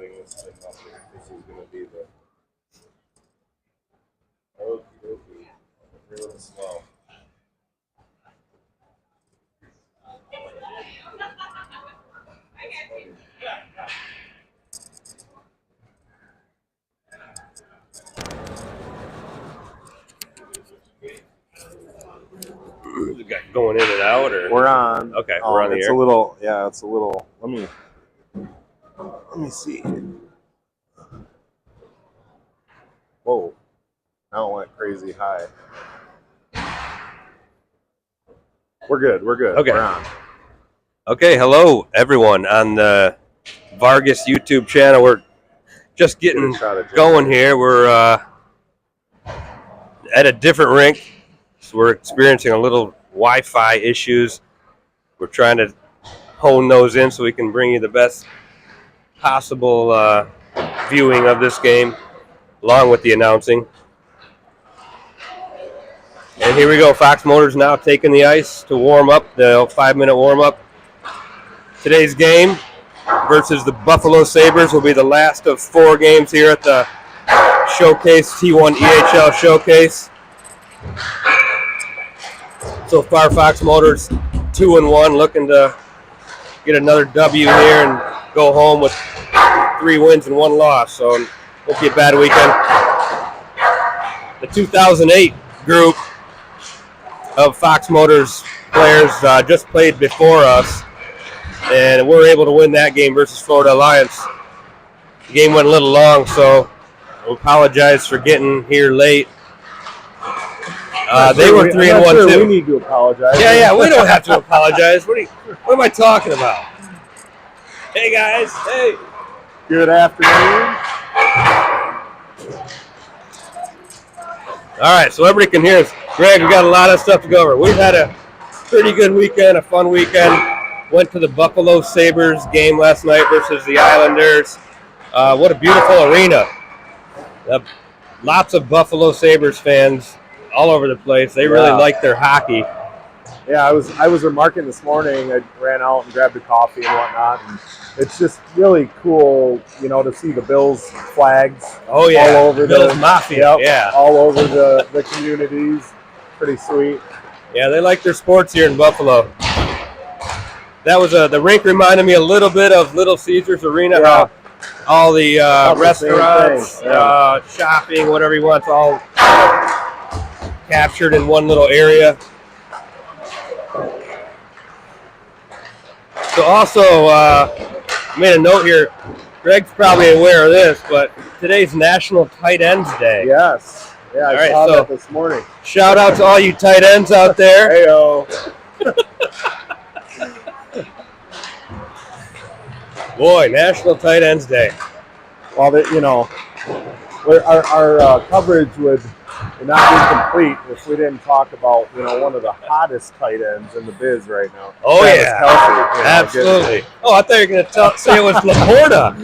setting this thing up. This is going to be the... Okie dokie. We're a little slow. Going in and out, or we're on. Okay, we're on the it's air. A little, yeah, it's a little. Let me see. Whoa! Now it went crazy high. We're good. We're good. Okay. We're on. Okay, hello everyone on the Vargas YouTube channel. We're just getting going here. We're at a different rink, so we're experiencing a little Wi-Fi issues. We're trying to hone those in so we can bring you the best possible viewing of this game, along with the announcing. And here we go. Fox Motors now taking the ice to warm up, the 5-minute warm-up. Today's game versus the Buffalo Sabres will be the last of 4 games here at the Showcase, T1EHL Showcase. So far, Fox Motors 2-1, looking to get another W here and go home with 3 wins and 1 loss. So it won't be a bad weekend. The 2008 group of Fox Motors players just played before us, and we're able to win that game versus Florida Alliance. The game went a little long, so I apologize for getting here late. They were 3-1 too. We need to apologize. Yeah, we don't have to apologize. What am I talking about? Hey guys, hey. Good afternoon. All right, so everybody can hear us. Greg, we got a lot of stuff to go over. We've had a pretty good weekend, a fun weekend. Went to the Buffalo Sabres game last night versus the Islanders. What a beautiful arena. Lots of Buffalo Sabres fans all over the place. They really like their hockey. Yeah, I was remarking this morning. I ran out and grabbed a coffee and whatnot. And it's just really cool, to see the Bills flags. Oh yeah, all over Bills Mafia. Yeah, all over the communities. Pretty sweet. Yeah, they like their sports here in Buffalo. That was the rink reminded me a little bit of Little Caesars Arena. Yeah. All the restaurants, shopping, whatever you want, it's all captured in one little area. So also, made a note here. Greg's probably aware of this, but today's National Tight Ends Day. Yes. Yeah, I saw that this morning. Shout out to all you tight ends out there. Hey-o. Boy, National Tight Ends Day. Well, our coverage would not be complete if we didn't talk about, one of the hottest tight ends in the biz right now. Oh, Travis yeah. Kelce, Absolutely. Oh, I thought you were going to say it was Laporta.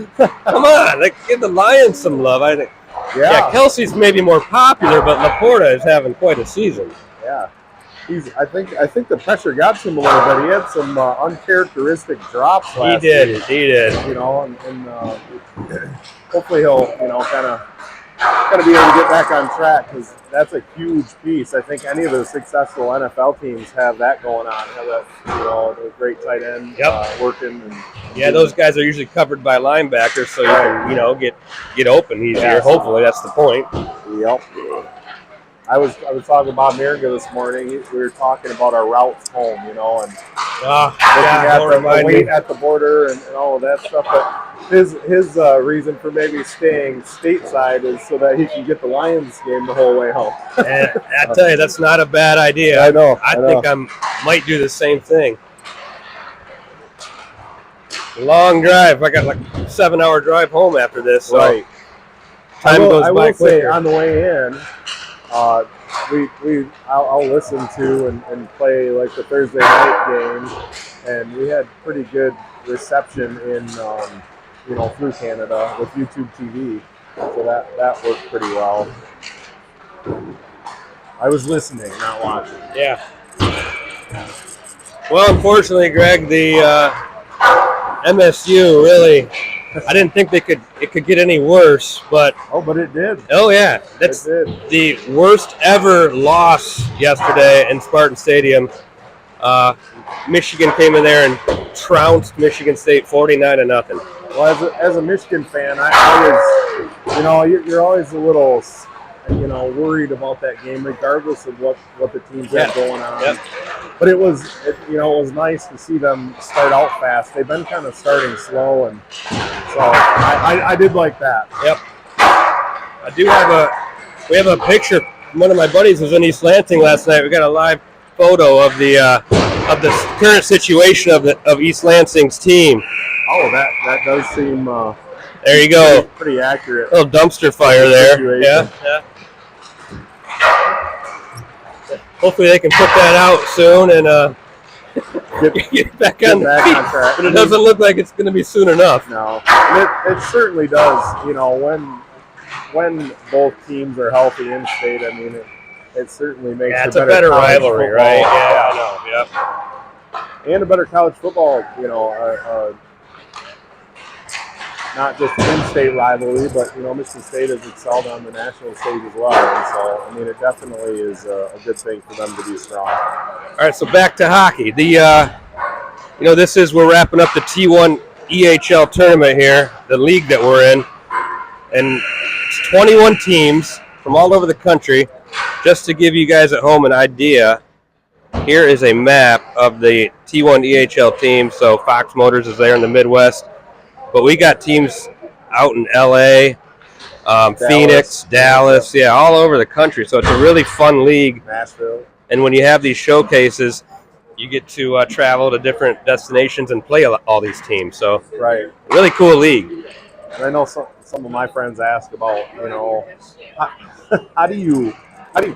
Come on, give the Lions some love. I think. Yeah, Kelsey's maybe more popular, but Laporta is having quite a season. Yeah. I think the pressure got to him a little bit. He had some uncharacteristic drops last week. He did. And hopefully he'll, kind of be able to get back on track, because that's a huge piece. I think any of the successful NFL teams have that going on. Have that, the great tight end working. And, those guys are usually covered by linebackers, so you can, get open easier. Yeah, hopefully, that's the point. Yep. I was talking about America this morning. We were talking about our routes home, and looking at the wait at the border and all of that stuff. But his reason for maybe staying stateside is so that he can get the Lions game the whole way home. And I tell you, that's not a bad idea. I know. I think I might do the same thing. Long drive. I got like a 7-hour drive home after this. So right. Time goes by quicker. Say on the way in, I'll listen to and play like the Thursday night game, and we had pretty good reception in through Canada with YouTube TV, so that worked pretty well. I was listening, not watching. Yeah. Well, unfortunately, Greg, the MSU really I didn't think it could get any worse, but but it did. Oh yeah, that's the worst ever loss yesterday in Spartan Stadium. Michigan came in there and trounced Michigan State 49-0. Well, as a Michigan fan, I always, you're always a little, worried about that game, regardless of what the teams have going on. Yep. But it was nice to see them start out fast. They've been kind of starting slow, and so I did like that. Yep. We have a picture. One of my buddies was in East Lansing last night. We got a live photo of the current situation of East Lansing's team. Oh, that does seem. There you go. Pretty accurate. A little dumpster fire there. Yeah. Hopefully they can put that out soon and get back on the feet. Track. But it doesn't look like it's going to be soon enough. No, it certainly does. When both teams are healthy in state, I mean, it certainly makes it's a better rivalry, football. right? Yeah, I know. And a better college football, not just in-state rivalry, but Michigan State has excelled on the national stage as well. And so, I mean, it definitely is a good thing for them to be strong. All right, so back to hockey. We're wrapping up the T1EHL tournament here, the league that we're in, and it's 21 teams from all over the country. Just to give you guys at home an idea, here is a map of the T1EHL team. So Fox Motors is there in the Midwest. But we got teams out in L.A., Phoenix, Dallas, all over the country. So it's a really fun league. Nashville. And when you have these showcases, you get to travel to different destinations and play all these teams. So right, really cool league. And I know some of my friends ask about, how do you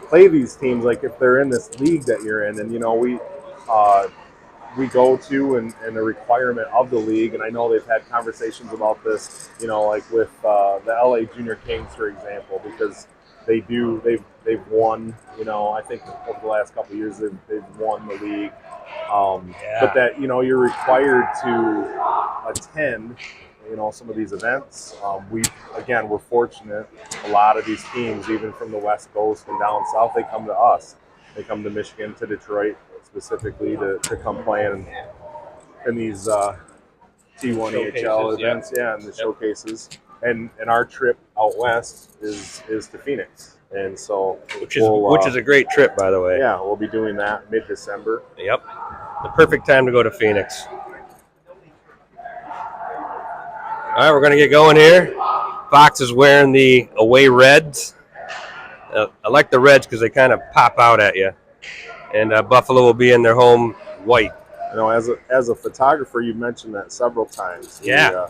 play these teams, like if they're in this league that you're in, and we go to and a requirement of the league, and I know they've had conversations about this, like with the LA Junior Kings, for example, because they've won, I think over the last couple of years they've won the league, but that you're required to attend some of these events. We're fortunate. A lot of these teams, even from the West Coast and down south, they come to us. They come to Michigan, to Detroit specifically to come play in these T1EHL events, and the showcases. And our trip out west is to Phoenix, and so which is a great trip, by the way. Yeah, we'll be doing that mid-December. Yep, the perfect time to go to Phoenix. All right, we're going to get going here. Fox is wearing the away reds. I like the reds because they kind of pop out at you. And Buffalo will be in their home white. As a photographer, you've mentioned that several times. Yeah.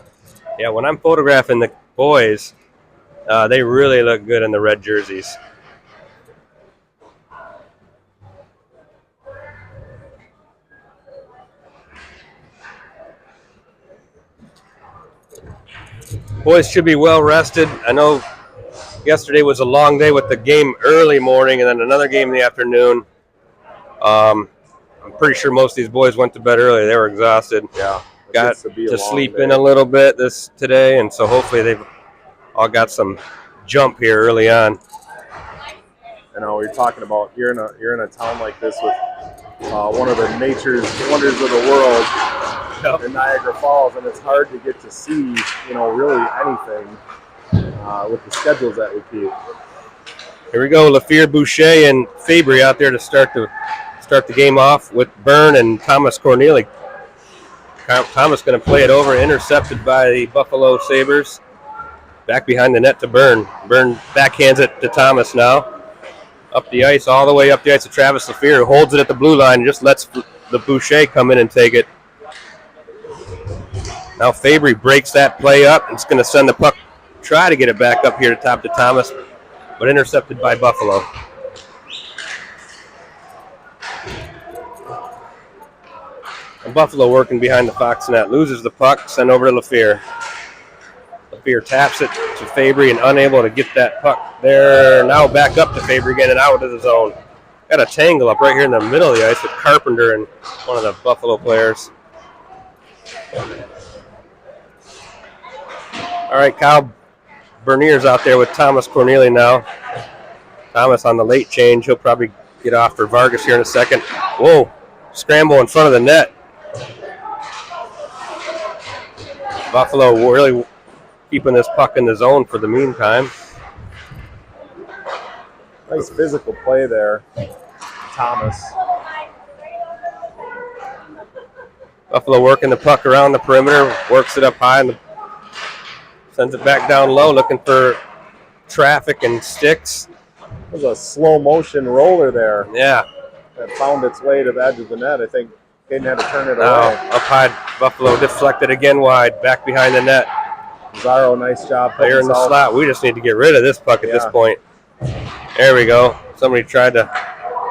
When I'm photographing the boys, they really look good in the red jerseys. Boys should be well rested. I know yesterday was a long day with the game early morning and then another game in the afternoon. I'm pretty sure most of these boys went to bed early. They were exhausted. Yeah. Got to sleep in a little bit today, and so hopefully they've all got some jump here early on. You're talking about you're in a town like this with one of the nature's wonders of the world, in Niagara Falls, and it's hard to get to see really anything with the schedules that we keep. Here we go, Lafleur, Boucher, and Fabry out there to start the game off with Byrne and Thomas Corneli. Thomas going to play it over, intercepted by the Buffalo Sabres. Back behind the net to Byrne. Byrne backhands it to Thomas now. Up the ice, all the way up the ice to Travis Lafleur, who holds it at the blue line and just lets the Boucher come in and take it. Now Fabry breaks that play up. It's going to send the puck, try to get it back up here to top to Thomas, but intercepted by Buffalo. And Buffalo working behind the Fox net. Loses the puck, sent over to Lafleur. Lafleur taps it to Fabry and unable to get that puck there. Now back up to Fabry again and out of the zone. Got a tangle up right here in the middle of the ice with Carpenter and one of the Buffalo players. All right, Kyle Bernier's out there with Thomas Corneli now. Thomas on the late change. He'll probably get off for Vargas here in a second. Whoa, scramble in front of the net. Buffalo really keeping this puck in the zone for the meantime. Nice physical play there, Thomas. Buffalo working the puck around the perimeter, works it up high, and sends it back down low, looking for traffic and sticks. There's a slow motion roller there. Yeah. That found its way to the edge of the net. I think Caden had to turn it Now, away. up high, Buffalo deflected again wide, back behind the net. Zaro, nice job. Player in the slot. We just need to get rid of this puck at this point. There we go. Somebody tried to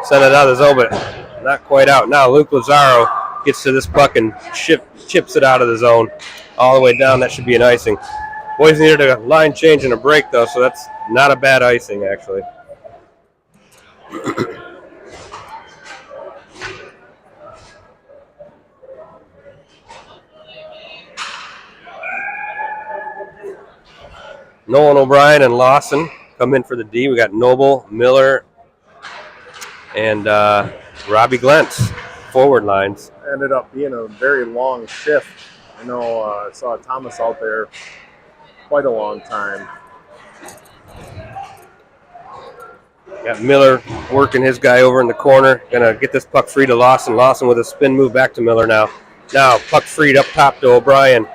send it out of the zone, but not quite out. Now Luke Lazaro gets to this puck and chips it out of the zone all the way down. That should be an icing. Boys needed a line change and a break, though, so that's not a bad icing, actually. Nolan O'Brien and Lawson come in for the D. We got Noble, Miller, and Robbie Glentz, forward lines. Ended up being a very long shift. I know I saw Thomas out there quite a long time. Got Miller working his guy over in the corner. Gonna get this puck free to Lawson. Lawson with a spin move back to Miller now. Now puck freed up top to O'Brien.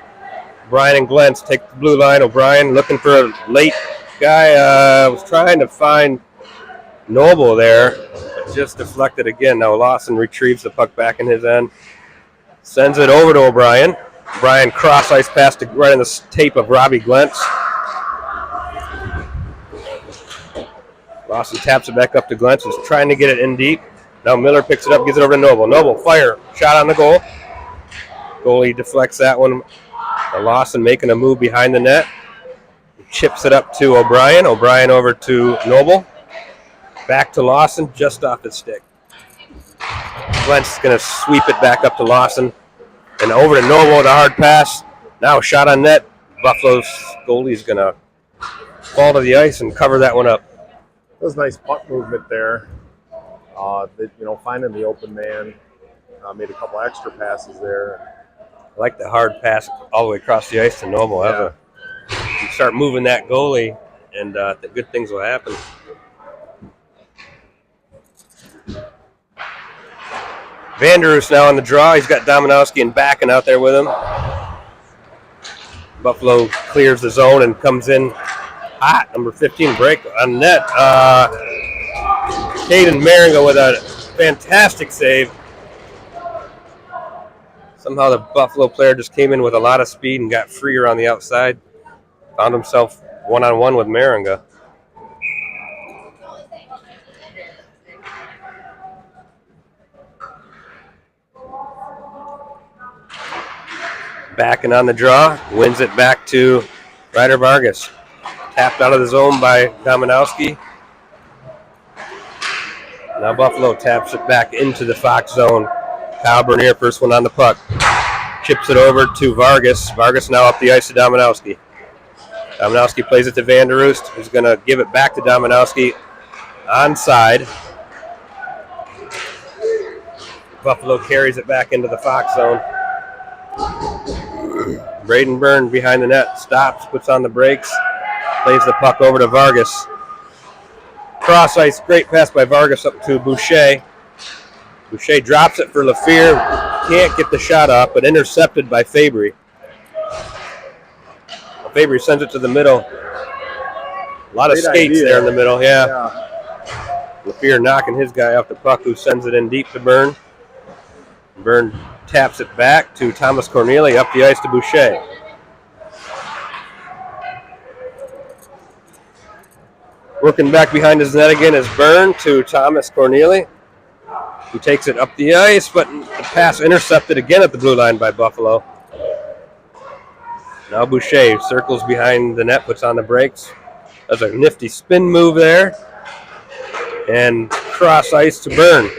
O'Brien and Glentz take the blue line. O'Brien looking for a late guy. Was trying to find Noble there, but just deflected again. Now Lawson retrieves the puck back in his end. Sends it over to O'Brien. O'Brien cross ice pass to right in the tape of Robbie Glentz. Lawson taps it back up to Glentz. Is trying to get it in deep. Now Miller picks it up, gives it over to Noble. Noble, fire, shot on the goal. Goalie deflects that one. Lawson making a move behind the net. Chips it up to O'Brien. O'Brien over to Noble. Back to Lawson, just off his stick. Glentz is going to sweep it back up to Lawson. And over to Noble with a hard pass. Now shot on net. Buffalo's goalie's going to fall to the ice and cover that one up. That was nice puck movement there. Finding the open man. Made a couple extra passes there. I like the hard pass all the way across the ice to Noble. Yeah. You start moving that goalie, and the good things will happen. Vanderus now on the draw. He's got Dominowski and Backen out there with him. Buffalo clears the zone and comes in hot. Number 15 break on net. Caden Maringo with a fantastic save. Somehow the Buffalo player just came in with a lot of speed and got free around the outside. Found himself one-on-one with Maringa. Backen on the draw. Wins it back to Ryder Vargas. Tapped out of the zone by Dominowski. Now Buffalo taps it back into the Fox zone. Kyle Bernier, first one on the puck. Chips it over to Vargas. Vargas now up the ice to Dominowski. Dominowski plays it to Van der Roost, who's going to give it back to Dominowski onside. Buffalo carries it back into the Fox zone. Braden Byrne behind the net, stops, puts on the brakes, plays the puck over to Vargas. Cross ice, great pass by Vargas up to Boucher. Boucher drops it for Lafleur. Can't get the shot off, but intercepted by Fabry. Fabry sends it to the middle. A lot of skates there in the middle, yeah. Lafleur knocking his guy off the puck, who sends it in deep to Byrne. Byrne taps it back to Thomas Corneli, up the ice to Boucher. Working back behind his net again is Byrne to Thomas Corneli, who takes it up the ice, but the pass intercepted again at the blue line by Buffalo. Now Boucher circles behind the net, puts on the brakes. Does a nifty spin move there. And cross ice to Byrne.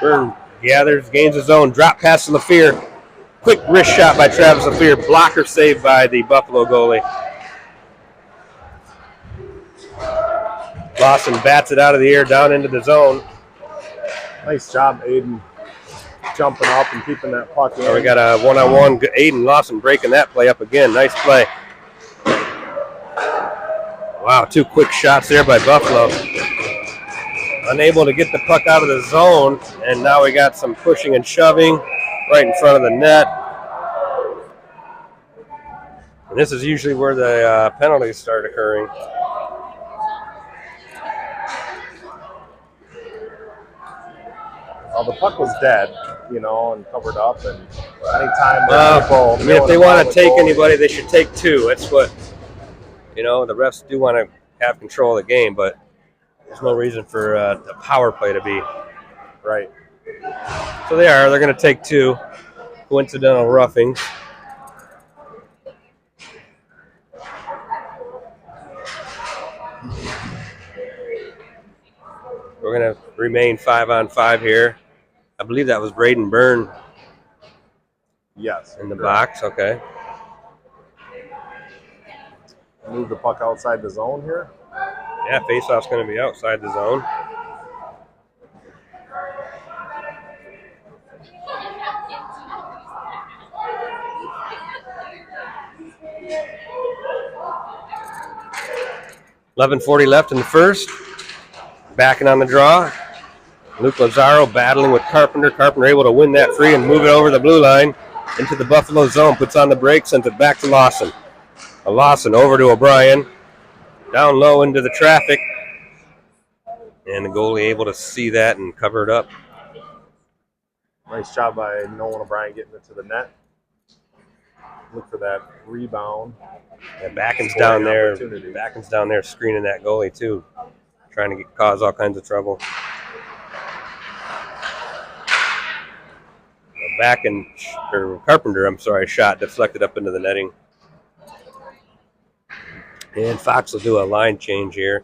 Byrne gathers, gains his own. Drop pass to Lafleur. quick wrist shot by Travis Lafleur. Blocker saved by the Buffalo goalie. Lawson bats it out of the air down into the zone. Nice job, Aiden, jumping up and keeping that puck in. So we got a one-on-one. Aiden Lawson breaking that play up again. Nice play. Wow, 2 quick shots there by Buffalo. Unable to get the puck out of the zone, and now we got some pushing and shoving right in front of the net. And this is usually where the penalties start occurring. Well, the puck was dead, you know, and covered up. And anytime people, if they want to take anybody, they should take 2. That's what, you know, the refs do want to have control of the game, but there's no reason for the power play to be. Right. So they're going to take 2 coincidental roughings. We're going to remain 5-on-5 here. I believe that was Braden Byrne. Yes. In the box, okay. Move the puck outside the zone here. Yeah, faceoff's going to be outside the zone. .11:40 left in the first. Backing on the draw. Luke Lazaro battling with Carpenter. Carpenter able to win that free and move it over the blue line into the Buffalo zone. Puts on the brake, sends it back to Lawson. Lawson over to O'Brien. Down low into the traffic. And the goalie able to see that and cover it up. Nice job by Nolan O'Brien getting it to the net. Look for that rebound. Yeah, Backen's down there. Backen's down there screening that goalie too. Trying to cause all kinds of trouble. Carpenter, shot deflected up into the netting. And Fox will do a line change here.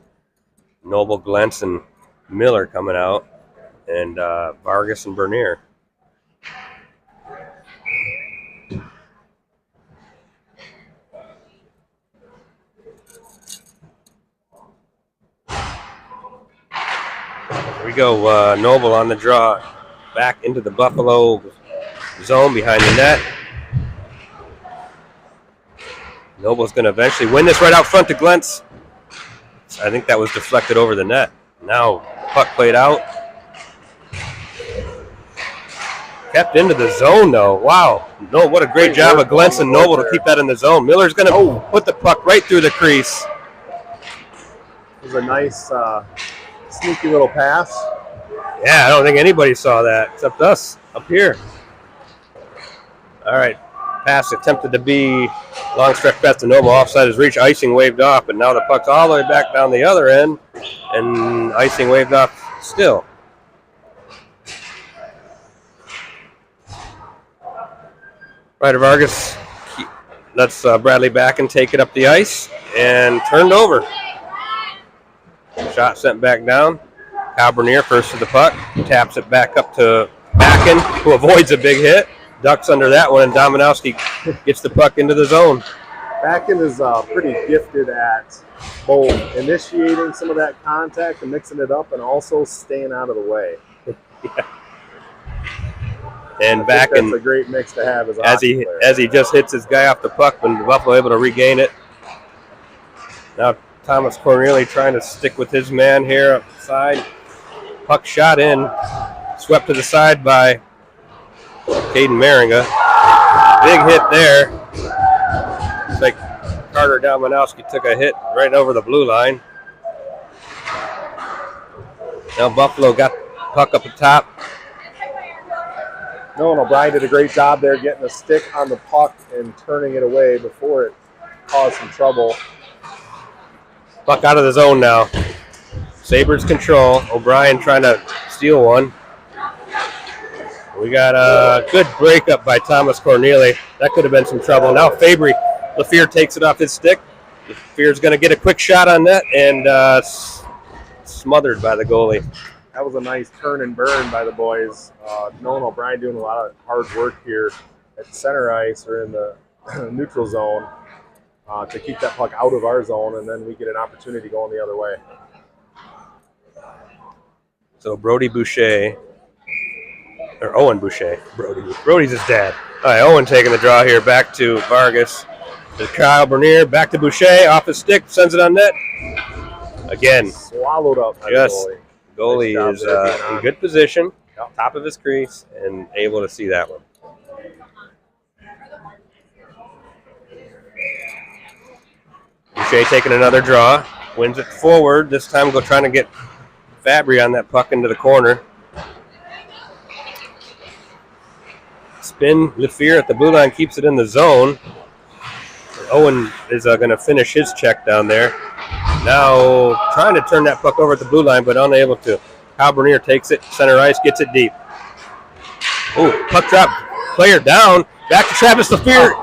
Noble, Glentz, and Miller coming out. And Vargas and Bernier. Here we go. Noble on the draw. Back into the Buffalo zone behind the net. Noble's going to eventually win this right out front to Glentz. I think that was deflected over the net. Now puck played out. Kept into the zone though. Wow. No, what a great job of Glentz and Noble to keep that in the zone. Miller's going to put the puck right through the crease. It was a nice sneaky little pass. Yeah, I don't think anybody saw that except us up here. All right. Pass attempted to be long stretch pass to Noble. Offside his reach. Icing waved off, but now the puck's all the way back down the other end, and icing waved off still. Ryder Vargas lets Bradley Backen take it up the ice and turned over. Shot sent back down. Kyle Bernier first to the puck. Taps it back up to Backen, who avoids a big hit. Ducks under that one, and Dominowski gets the puck into the zone. Backen is pretty gifted at both initiating some of that contact and mixing it up and also staying out of the way. Yeah. And Backen, that's a great mix to have as he just hits his guy off the puck, when Buffalo able to regain it. Now Thomas Corneli trying to stick with his man here upside. Puck shot in, swept to the side by Caden Meringa. Big hit there. It's like Carter Dominowski took a hit right over the blue line. Now Buffalo got puck up the top. Nolan O'Brien did a great job there getting a stick on the puck and turning it away before it caused some trouble. Puck out of the zone now. Sabres control. O'Brien trying to steal one. We got a good breakup by Thomas Corneli. That could have been some trouble. Now Lafleur takes it off his stick. Lafleur's going to get a quick shot on net and smothered by the goalie. That was a nice turn and burn by the boys. Nolan O'Brien doing a lot of hard work here at center ice or in the neutral zone to keep that puck out of our zone, and then we get an opportunity going the other way. So Brody Boucher, or Owen Boucher. Brody's his dad. All right, Owen taking the draw here back to Vargas. To Kyle Bernier, back to Boucher, off his stick, sends it on net. Again. Swallowed up by Yes. the Goalie nice is in good position, Yep. top of his crease, and able to see that one. Boucher taking another draw, wins it forward. This time trying to get Fabry on that puck into the corner. Spin, Lefevre at the blue line keeps it in the zone. Owen is going to finish his check down there. Now trying to turn that puck over at the blue line, but unable to. Kyle Bernier takes it, center ice, gets it deep. Ooh, puck drop, player down. Back to Travis Lefevre.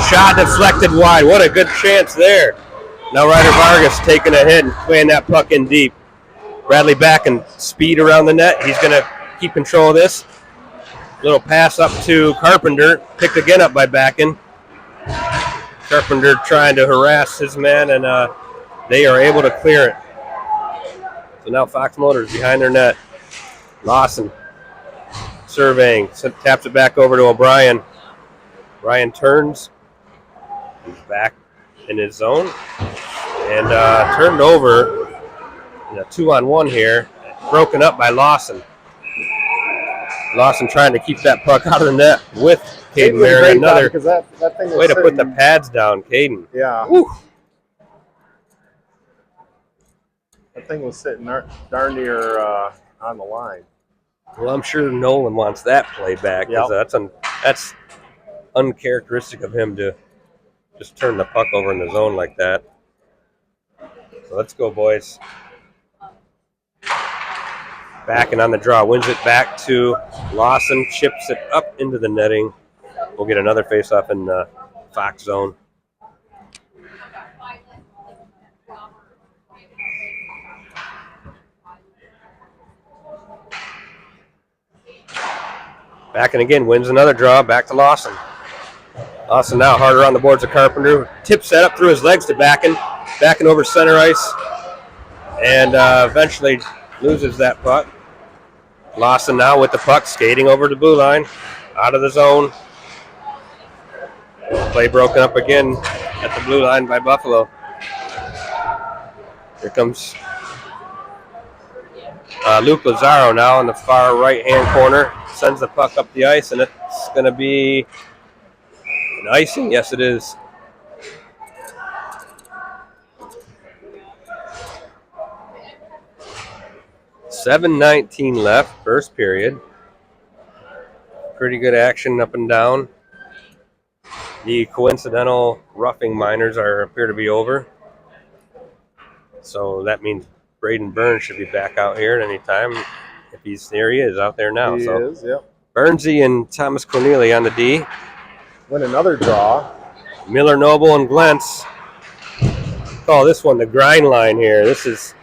Shot deflected wide. What a good chance there. Now Ryder Vargas taking a hit and playing that puck in deep. Bradley back and speed around the net. He's going to keep control of this. Little pass up to Carpenter. Picked again up by Backen. Carpenter trying to harass his man, and they are able to clear it. So now Fox Motors behind their net. Lawson surveying. Taps it back over to O'Brien. Ryan turns. He's back in his zone. And turned over in a 2-on-1 here. Broken up by Lawson. Lawson trying to keep that puck out of the net with Caden Marion. Another that thing way to put the pads down, Caden. Yeah. Woo. That thing was sitting darn near on the line. Well, I'm sure Nolan wants that play back. Yep. That's uncharacteristic of him to just turn the puck over in the zone like that. So let's go, boys. Back and on the draw. Wins it back to Lawson. Chips it up into the netting. We'll get another face-off in the Fox zone. Back and again, wins another draw, back to Lawson. Lawson now harder on the boards of Carpenter. Tips that up through his legs to Backen. Backen over center ice. And eventually loses that puck. Lawson now with the puck, skating over the blue line. Out of the zone. Play broken up again at the blue line by Buffalo. Here comes Luke Lazaro now in the far right-hand corner. Sends the puck up the ice, and it's going to be an icing. Yes, it is. .7:19 left, first period. Pretty good action up and down. The coincidental roughing minors appear to be over. So that means Braden Burns should be back out here at any time. If he's there, he is out there now. He is, yep. Burnsy and Thomas Corneli on the D. Win another draw. Miller, Noble, and Glentz. Call this one the grind line here. This is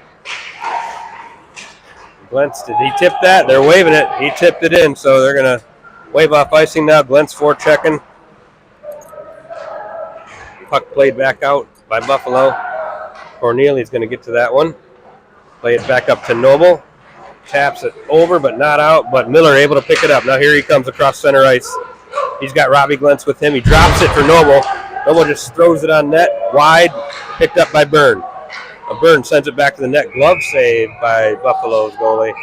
Glentz. Did he tip that? They're waving it. He tipped it in, so they're going to wave off icing now. Glentz forechecking. Puck played back out by Buffalo. Corneli's going to get to that one. Play it back up to Noble. Taps it over, but not out. But Miller able to pick it up. Now here he comes across center ice. He's got Robbie Glentz with him. He drops it for Noble. Noble just throws it on net, wide, picked up by Byrne. Byrne sends it back to the net. Glove save by Buffalo's goalie.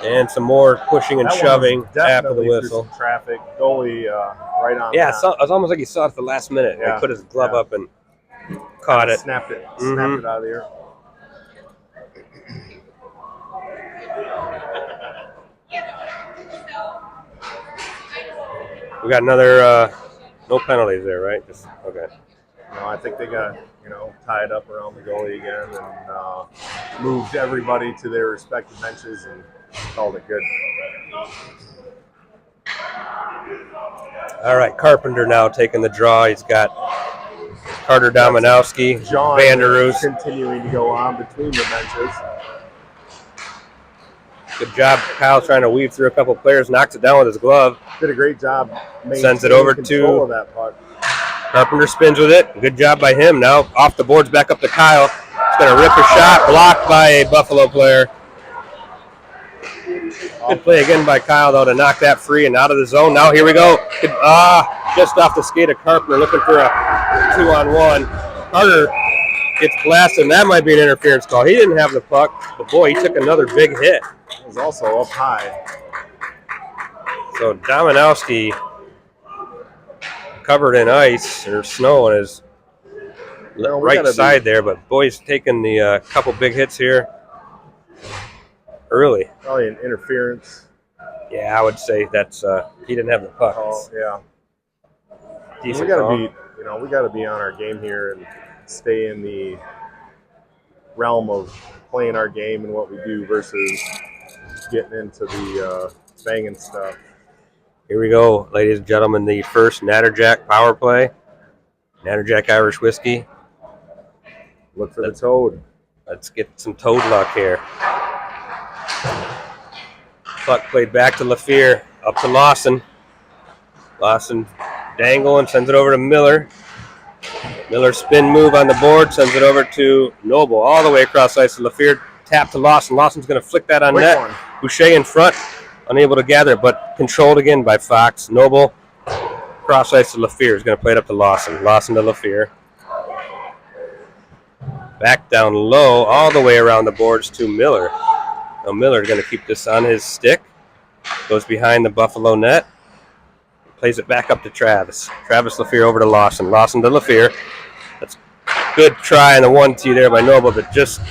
And some more pushing and shoving after the whistle. Some traffic. Goalie right on. Yeah, it was almost like he saw it at the last minute. Yeah. He put his glove up and caught it. Snapped it. Snapped it out of the air. We got another no penalties there, right? Just okay. No, I think they got tied up around the goalie again and moved everybody to their respective benches and called it good. All right, Carpenter now taking the draw. He's got Carter Dominowski, Van der Roos. Continuing to go on between the benches. Good job. Kyle trying to weave through a couple players, knocks it down with his glove. Did a great job. Sends it over control to of that puck. Carpenter, spins with it. Good job by him. Now off the boards, back up to Kyle. He's going to rip a shot, blocked by a Buffalo player. Good play again by Kyle, though, to knock that free and out of the zone. Now here we go. Just off the skate of Carpenter, looking for a 2-on-1. Carter gets blasted, and that might be an interference call. He didn't have the puck, but boy, he took another big hit. It was also up high. So Dominowski covered in ice or snow on his right side there, but boy, he's taking the couple big hits here early. Probably an interference. Yeah, I would say that's he didn't have the puck. Oh, yeah. Decent we gotta call. be, we gotta be on our game here and stay in the realm of playing our game and what we do versus getting into the banging stuff. Here we go, ladies and gentlemen, the first Natterjack power play. Natterjack Irish Whiskey. Look for the toad. Let's get some toad luck here. Puck played back to LaFear, up to Lawson. Lawson dangling, sends it over to Miller. Miller spin move on the board, sends it over to Noble, all the way across ice to LaFear. Tap to Lawson. Lawson's going to flick that on net. One. Boucher in front, unable to gather it, but controlled again by Fox. Noble, cross ice to LaFear. Is going to play it up to Lawson. Lawson to LaFear. Back down low, all the way around the boards to Miller. Now Miller is going to keep this on his stick. Goes behind the Buffalo net. Plays it back up to Travis. Travis LaFear over to Lawson. Lawson to LaFear. That's a good try on the 1-2 there by Noble, but just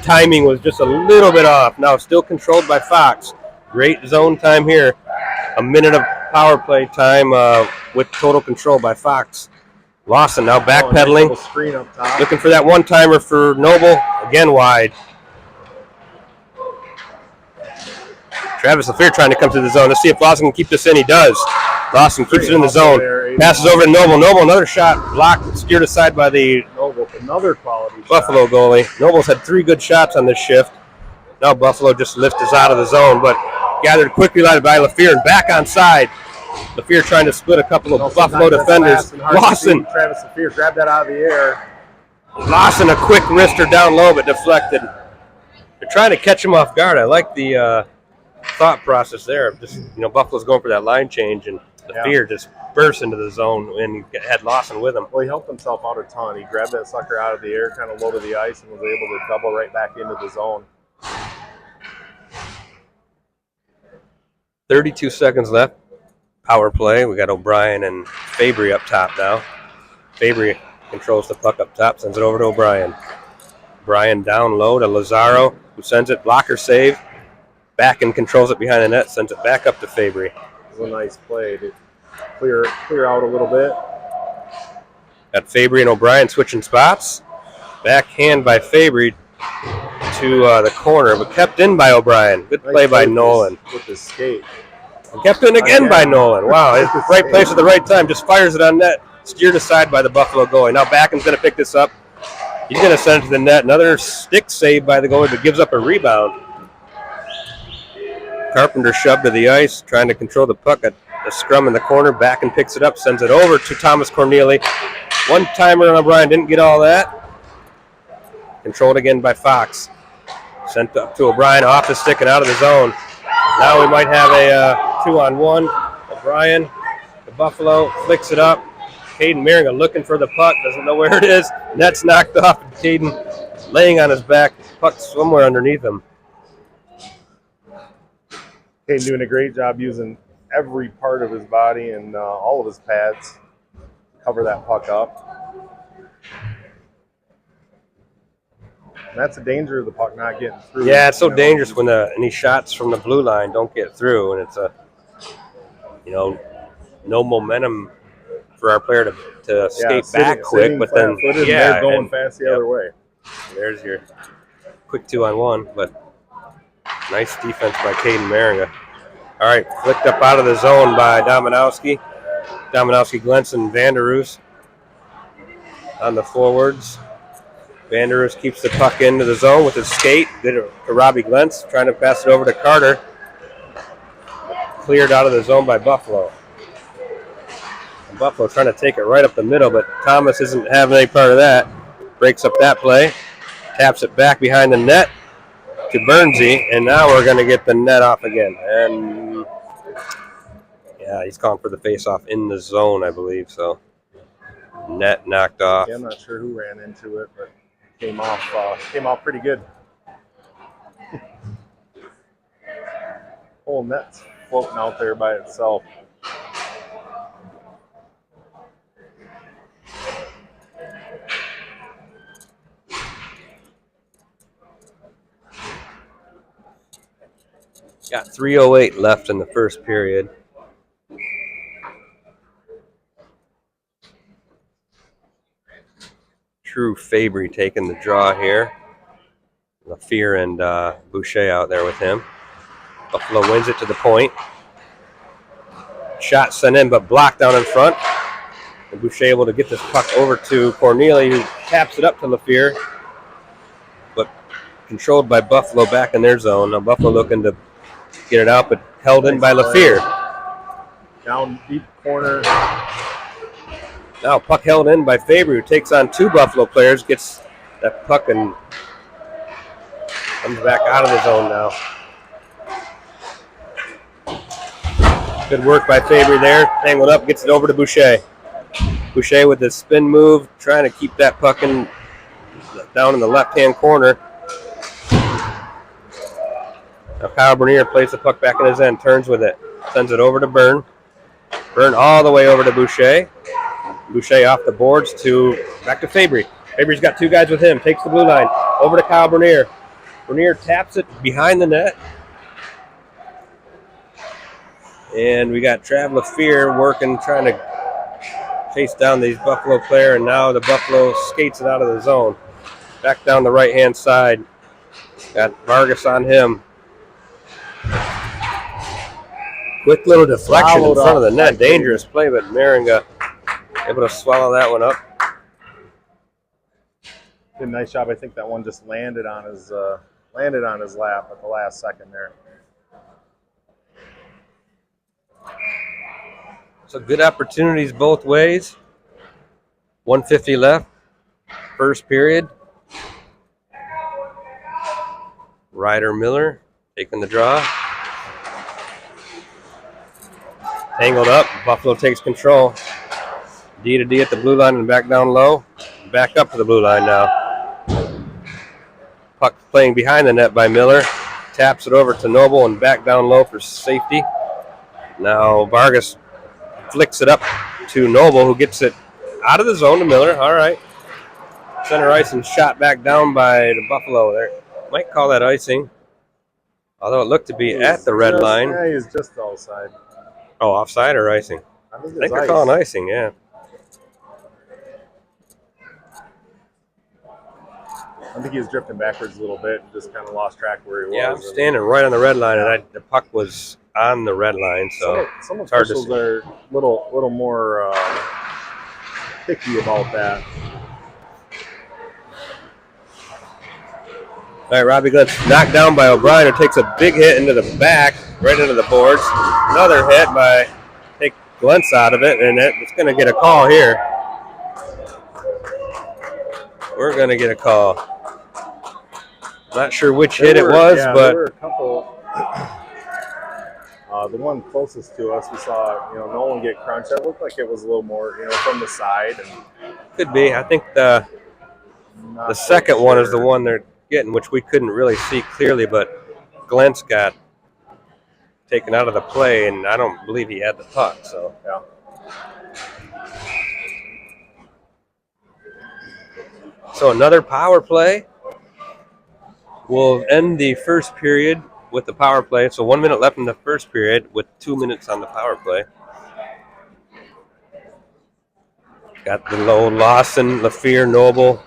timing was just a little bit off. Now still controlled by Fox. Great zone time here. A minute of power play time with total control by Fox. Lawson now backpedaling. Nice screen up top. Looking for that one-timer for Noble. Again wide. Travis LaFear trying to come to the zone. Let's see if Lawson can keep this in. He does. Lawson keeps it in the zone. Passes over to Noble. Noble, another shot. Blocked, steered aside by the Noble, another quality Buffalo goalie. Noble's had 3 good shots on this shift. Now Buffalo just lifts us out of the zone, but gathered quickly by LaFear and back on side. LaFear trying to split a couple of Buffalo defenders. Lawson. Travis LaFear grabbed that out of the air. Lawson, a quick wrister down low, but deflected. They're trying to catch him off guard. I like the thought process there. Just Buffalo's going for that line change, and LaFear just burst into the zone and had Lawson with him. Well, he helped himself out a ton. He grabbed that sucker out of the air, kind of low to the ice, and was able to double right back into the zone. 32 seconds left. Power play. We got O'Brien and Fabry up top now. Fabry controls the puck up top, sends it over to O'Brien. O'Brien down low to Lazaro, who sends it. Blocker save. Back and controls it behind the net, sends it back up to Fabry. It was a nice play to clear out a little bit. Got Fabry and O'Brien switching spots. Backhand by Fabry to the corner, but kept in by O'Brien. Good play by Nolan. With the skate. Kept in again by Nolan. Wow, it's the right place at the right time. Just fires it on net. Steered aside by the Buffalo goalie. Now Backen's going to pick this up. He's going to send it to the net. Another stick save by the goalie, but gives up a rebound. Carpenter shoved to the ice, trying to control the puck at the scrum in the corner. Backen picks it up, sends it over to Thomas Corneli. One-timer on O'Brien, didn't get all that. Controlled again by Fox. Sent up to O'Brien, off the stick and out of the zone. Now we might have a 2-on-1. O'Brien, the Buffalo, flicks it up. Caden Meringa looking for the puck, doesn't know where it is. Net's knocked off. Caden laying on his back, puck somewhere underneath him. Caden doing a great job using every part of his body and all of his pads to cover that puck up. And that's the danger of the puck not getting through. Yeah, it's so dangerous when any shots from the blue line don't get through, and it's no momentum for our player to skate back quick, but then they're going fast the other way. There's your quick 2-on-1, but nice defense by Caden Meringa. All right, flicked up out of the zone by Dominowski. Dominowski, Glenson, Vanderoos on the forwards. Vanderus keeps the puck into the zone with his skate. Good to Robbie Glentz, trying to pass it over to Carter. Cleared out of the zone by Buffalo. And Buffalo trying to take it right up the middle, but Thomas isn't having any part of that. Breaks up that play. Taps it back behind the net to Bernsey, and now we're going to get the net off again. And yeah, he's calling for the face-off in the zone, I believe. So net knocked off. Yeah, I'm not sure who ran into it, but came off pretty good. Whole net's floating out there by itself. Got 3:08 left in the first period. True Fabry taking the draw here. LaFleur and Boucher out there with him. Buffalo wins it to the point. Shot sent in, but blocked down in front. And Boucher able to get this puck over to Corneli, who taps it up to LaFleur. But controlled by Buffalo back in their zone. Now Buffalo looking to get it out, but held in by LaFleur. Down deep corner. Now puck held in by Fabry, who takes on two Buffalo players, gets that puck and comes back out of the zone now. Good work by Fabry there. Tangled up, gets it over to Boucher. Boucher with his spin move, trying to keep that puck down in the left-hand corner. Now Kyle Bernier plays the puck back in his end, turns with it, sends it over to Byrne. Byrne all the way over to Boucher. Boucher off the boards back to Fabry. Fabry's got two guys with him, takes the blue line, over to Kyle Bernier. Bernier taps it behind the net. And we got Trav LaFleur working, trying to chase down these Buffalo player, and now the Buffalo skates it out of the zone. Back down the right-hand side. Got Vargas on him. Quick little deflection in front of the net. Dangerous play, but Maringa able to swallow that one up. Did a nice job. I think that one just landed on his lap at the last second there. So good opportunities both ways. 1:50 left. First period. Ryder Miller taking the draw. Tangled up. Buffalo takes control. D to D at the blue line and back down low. Back up to the blue line now. Puck playing behind the net by Miller. Taps it over to Noble and back down low for safety. Now Vargas flicks it up to Noble, who gets it out of the zone to Miller. All right. Center ice and shot back down by the Buffalo there. Might call that icing. Although it looked to be at the red line. Yeah, he's just outside. Oh, offside or icing? I think they're calling icing, yeah. I think he was drifting backwards a little bit and just kind of lost track where he was. Yeah, I'm standing right on the red line, and the puck was on the red line, so some it's hard to officials see. are a little more picky about that. All right, Robbie Glentz knocked down by O'Brien, who takes a big hit into the back, right into the boards. Another hit by take Glentz out of it, and it's going to get a call here. We're going to get a call. Not sure which hit it was, but there were a couple. The one closest to us, we saw, Nolan get crunched. It looked like it was a little more, from the side. And could be. I think the second one is the one they're getting, which we couldn't really see clearly, but Glentz got taken out of the play, and I don't believe he had the puck. So yeah. So another power play. We'll end the first period with the power play. So 1 minute left in the first period with 2 minutes on the power play. Got the low Lawson, LaFleur, Noble,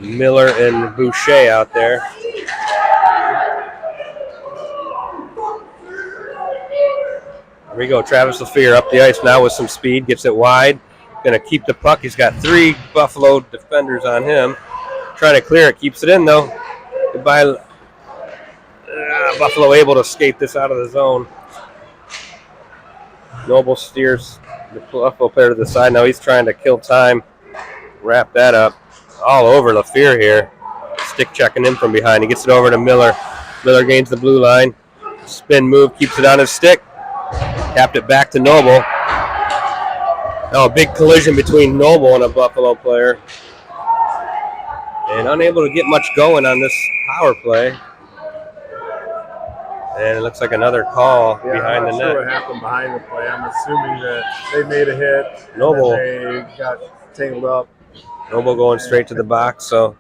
Miller, and Boucher out there. Here we go. Travis LaFleur up the ice now with some speed. Gets it wide. Going to keep the puck. He's got three Buffalo defenders on him. trying to clear it. Keeps it in, though. Goodbye. Buffalo able to escape this out of the zone. Noble steers the Buffalo player to the side. Now he's trying to kill time. Wrap that up. All over LaFear here. Stick checking in from behind. He gets it over to Miller. Miller gains the blue line. Spin move, keeps it on his stick. Tapped it back to Noble. Now a big collision between Noble and a Buffalo player. And unable to get much going on this power play. And it looks like another call behind the net. I'm not sure what happened behind the play. I'm assuming that they made a hit. Noble. And they got tangled up. Noble going straight to the box, so.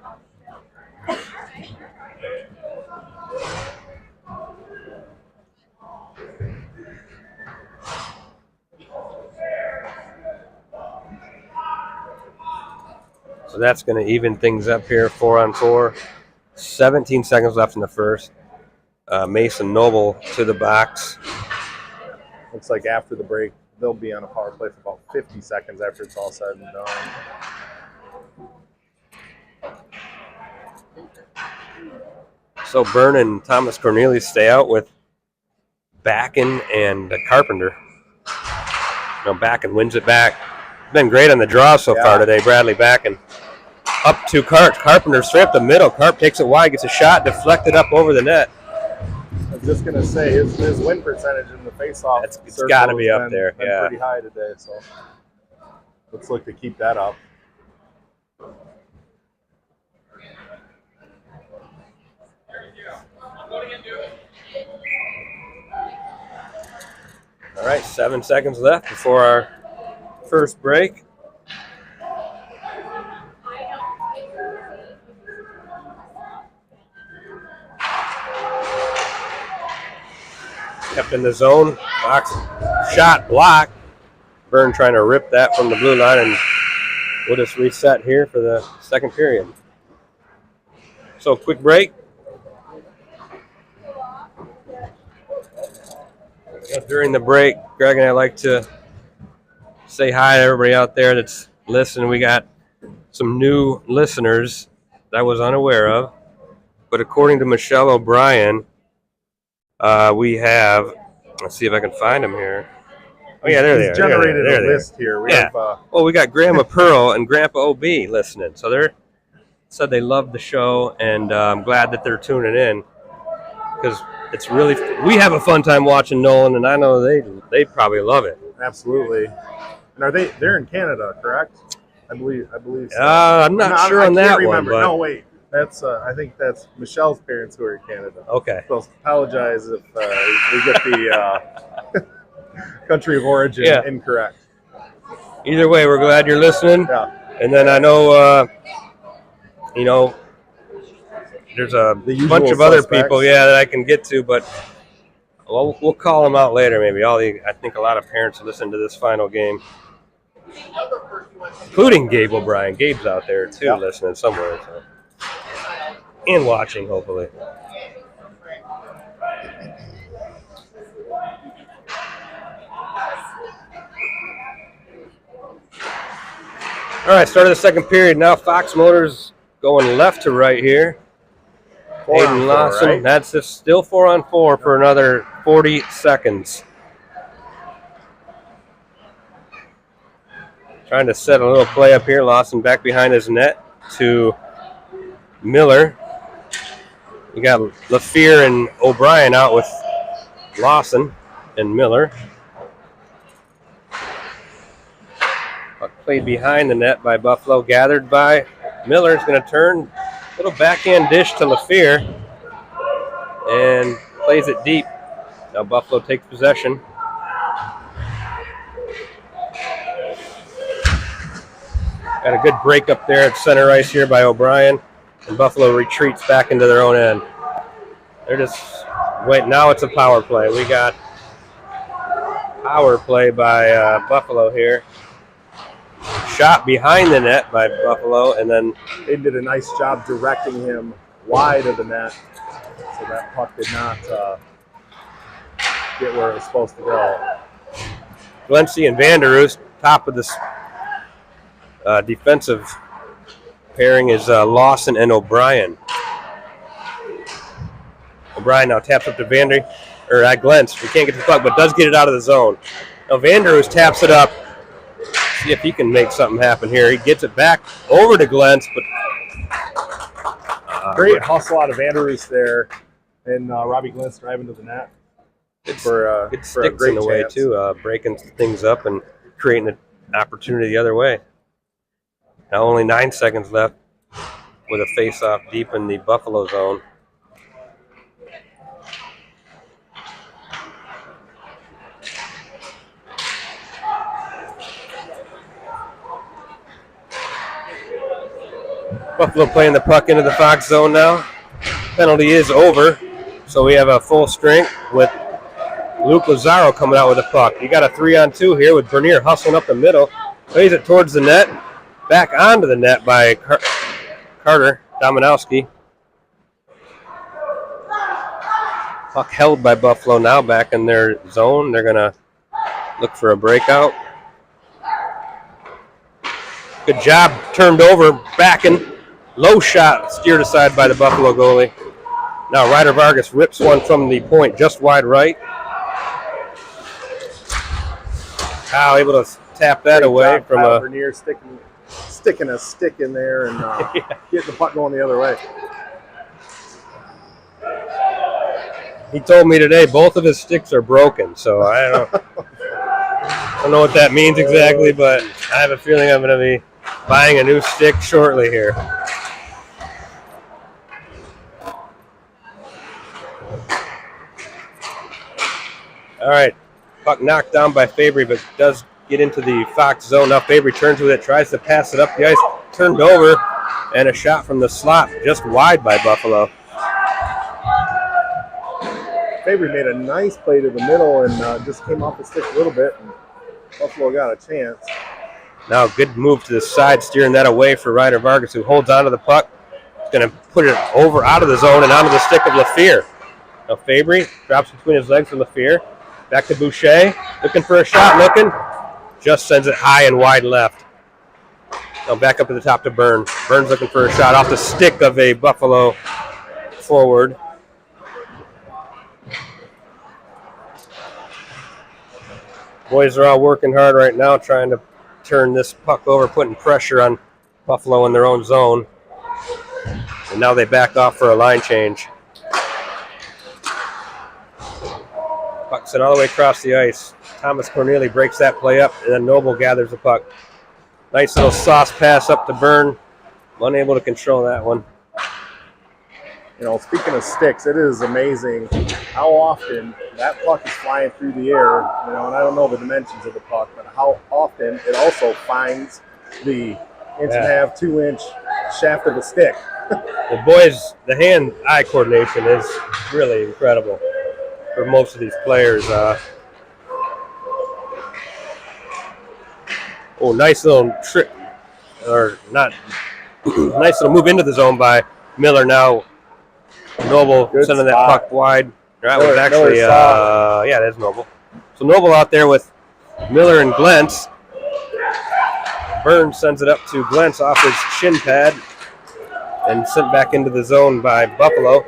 So that's going to even things up here, 4-on-4. 17 seconds left in the first. Mason Noble to the box. Looks like after the break, they'll be on a power play for about 50 seconds after it's all said and done. So Byrne and Thomas Cornelius stay out with Backen and Carpenter. Backen wins it back. Been great on the draw so far today, Bradley Backen. Up to Carpenter, straight up the middle. Carp takes it wide, gets a shot, deflected up over the net. I was just going to say, his win percentage in the faceoff it's got to be up there. Been pretty high today, so let's look to keep that up. All right, 7 seconds left before our first break. Kept in the zone. Box shot blocked. Byrne trying to rip that from the blue line, and we'll just reset here for the second period. So quick break. During the break, Greg and I like to say hi to everybody out there that's listening. We got some new listeners that I was unaware of, but according to Michelle O'Brien, we have, let's see if I can find them here. Oh, yeah, there they are. He's generated a list here. We have, we got Grandma Pearl and Grandpa OB listening. So they said they love the show, and I'm glad that they're tuning in because it's really, we have a fun time watching Nolan, and I know they probably love it. Absolutely. And they're in Canada, correct? I believe so. I'm not sure on that one. But no, wait. That's I think that's Michelle's parents who are in Canada. Okay. So apologize if we get the country of origin incorrect. Either way, we're glad you're listening. Yeah. And then I know, there's a bunch of other people, that I can get to, but we'll call them out later. Maybe I think a lot of parents listen to this final game, including Gabe O'Brien. Gabe's out there too, listening somewhere. So. And watching, hopefully. All right, start of the second period. Now Fox Motors going left to right here. Aiden Lawson. Right? That's just still 4-on-4 for another 40 seconds. Trying to set a little play up here. Lawson back behind his net to Miller. We got LaFear and O'Brien out with Lawson and Miller. Played behind the net by Buffalo, gathered by Miller. Is going to turn a little backhand dish to LaFear and plays it deep. Now Buffalo takes possession. Got a good break up there at center ice here by O'Brien. And Buffalo retreats back into their own end. They're just wait. Now it's a power play. We got power play by Buffalo here. Shot behind the net by Buffalo, and then they did a nice job directing him wide of the net, so that puck did not get where it was supposed to go. Glency and Vanderoost, top of this defensive pairing is Lawson and O'Brien. O'Brien now taps up to Glentz. He can't get the puck, but does get it out of the zone. Now Vanderhoos taps it up. See if he can make something happen here. He gets it back over to Glentz, but great hustle out of Vanderhoos there, and Robbie Glentz driving to the net. For sticks a great in the way chance. too, breaking things up and creating an opportunity the other way. Now only 9 seconds left with a face-off deep in the Buffalo zone. Buffalo playing the puck into the Fox zone now. Penalty is over, so we have a full strength with Luke Lazaro coming out with the puck. You got a 3-on-2 here with Bernier hustling up the middle. Plays it towards the net. Back onto the net by Carter Dominowski. Puck held by Buffalo now back in their zone. They're going to look for a breakout. Good job. Turned over. Backing. Low shot steered aside by the Buffalo goalie. Now Ryder Vargas rips one from the point just wide right. Kyle able to tap that away from Kyle Bernier sticking a stick in there and getting the puck going the other way. He told me today both of his sticks are broken, so I don't know what that means exactly, but I have a feeling I'm going to be buying a new stick shortly here. All right, puck knocked down by Fabry, but does get into the Fox zone. Now Fabry turns with it, tries to pass it up the ice, turned over, and a shot from the slot just wide by Buffalo. Fabry made a nice play to the middle and just came off the stick a little bit, and Buffalo got a chance. Now good move to the side, steering that away for Ryder Vargas, who holds onto the puck. He's going to put it over out of the zone and onto the stick of Lafleur. Now Fabry drops between his legs for Lafleur. Back to Boucher, looking for a shot, just sends it high and wide left. Now back up to the top to Burns. Burns looking for a shot off the stick of a Buffalo forward. Boys are all working hard right now, trying to turn this puck over, putting pressure on Buffalo in their own zone. And now they back off for a line change. Puck sent all the way across the ice. Thomas Corneli breaks that play up, and then Noble gathers the puck. Nice little sauce pass up to Byrne. Unable to control that one. You know, speaking of sticks, it is amazing how often that puck is flying through the air, you know, and I don't know the dimensions of the puck, but how often it also finds the 1.5 to 2 inch shaft of a stick. The boys, the hand-eye coordination is really incredible for most of these players. Nice little trick, or not, nice little move into the zone by Miller. Now Noble Good sending spot. that puck wide. That was actually, that's Noble. So Noble out there with Miller and Glentz. Burns sends it up to Glentz off his shin pad and sent back into the zone by Buffalo.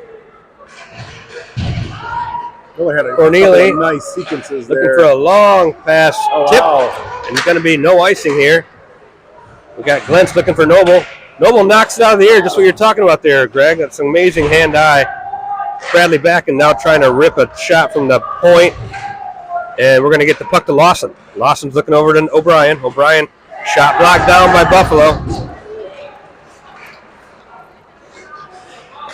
Miller had a Corneli, couple of nice sequences looking there. for a long pass tip. Wow. And it's going to be no icing here. We got Glentz looking for Noble. Noble knocks it out of the air, just what you're talking about there, Greg. That's an amazing hand-eye. Bradley back and now trying to rip a shot from the point. And we're going to get the puck to Lawson. Lawson's looking over to O'Brien. O'Brien, shot blocked down by Buffalo.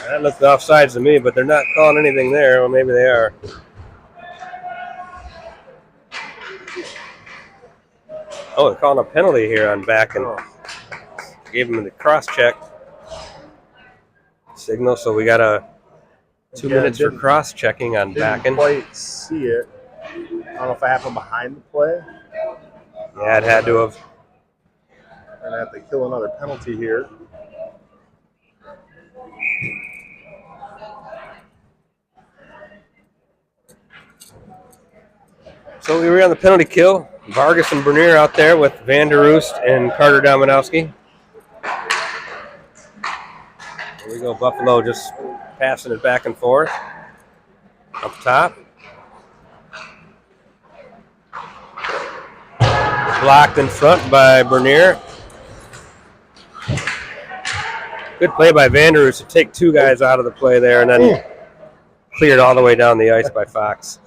That looked offsides to me, but they're not calling anything there. Well, maybe they are. Oh, they're calling a penalty here on back and gave him the cross-check signal. So we got a 2 minutes for cross-checking on back. Didn't quite see it. I don't know if it happened behind the play. Yeah, it had to have. We're going to have to kill another penalty here. So we were on the penalty kill. Vargas and Bernier out there with Van der Roost and Carter Dominowski. Here we go. Buffalo just passing it back and forth. Up top. Blocked in front by Bernier. Good play by Vanderus to take two guys out of the play there and then cleared all the way down the ice by Fox.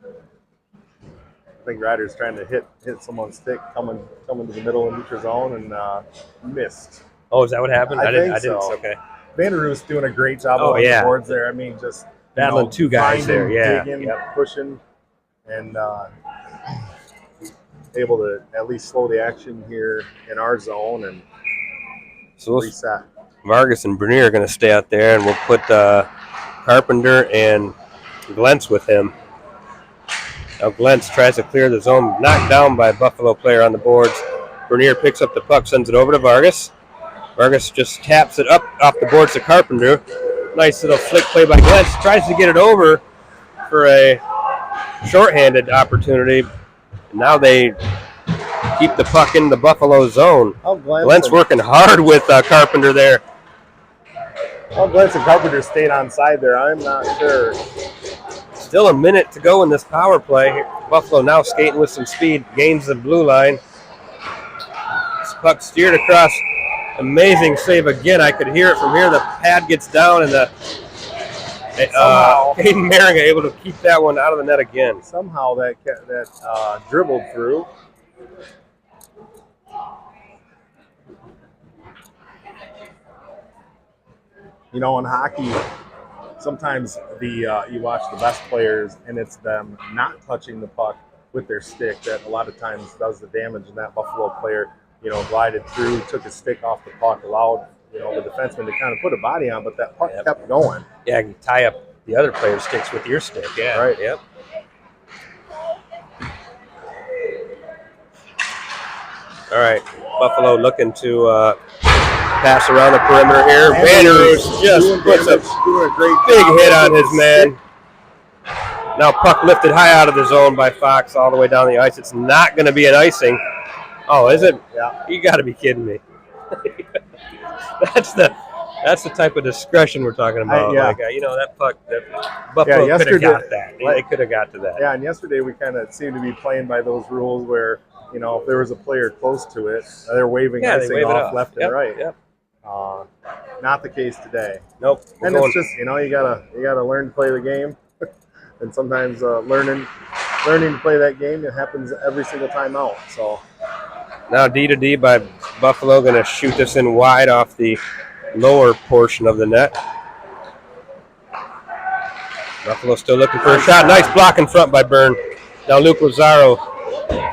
I think Ryder's trying to hit someone's stick coming to the middle of neutral zone and missed. Oh, is that what happened? I didn't. So. Okay. Vanderus doing a great job on the boards there. I mean, just battling two guys there. Yeah. Digging, pushing, and able to at least slow the action here in our zone and reset. Vargas and Bernier are going to stay out there, and we'll put Carpenter and Glentz with him. Now Glentz tries to clear the zone, knocked down by a Buffalo player on the boards. Bernier picks up the puck, sends it over to Vargas. Vargas just taps it up off the boards to Carpenter. Nice little flick play by Glentz. Tries to get it over for a shorthanded opportunity. Now they keep the puck in the Buffalo zone. Glentz working hard with Carpenter there. Well, Glentz and Carpenter stayed on side there. I'm not sure. Still a minute to go in this power play. Buffalo now skating with some speed. Gains the blue line. This puck steered across. Amazing save again. I could hear it from here. The pad gets down and the Hayden Mariga able to keep that one out of the net again. Somehow that dribbled through. You know, in hockey, sometimes you watch the best players and it's them not touching the puck with their stick that a lot of times does the damage. And that Buffalo player, glided through, took his stick off the puck, allowed, the defenseman to kind of put a body on, but that puck kept going. Yeah, you tie up the other player's sticks with your stick. Yeah, right. Yep. All right, Buffalo looking to pass around the perimeter here. Vanderus just puts a big hit on his man. Now puck lifted high out of the zone by Fox all the way down the ice. It's not going to be an icing. Oh, is it? Yeah. You got to be kidding me. That's the type of discretion we're talking about. Yeah. Like, that puck, Buffalo could have got that. They could have got to that. Yeah, and yesterday we kind of seemed to be playing by those rules where, if there was a player close to it, they're waving icing off left and right. Yep. Not the case today. Nope. And it's just, you gotta learn to play the game. And sometimes learning to play that game, it happens every single time out. So now D to D by Buffalo, going to shoot this in wide off the lower portion of the net. Buffalo still looking for a shot. Nice block in front by Byrne. Now Luke Lazaro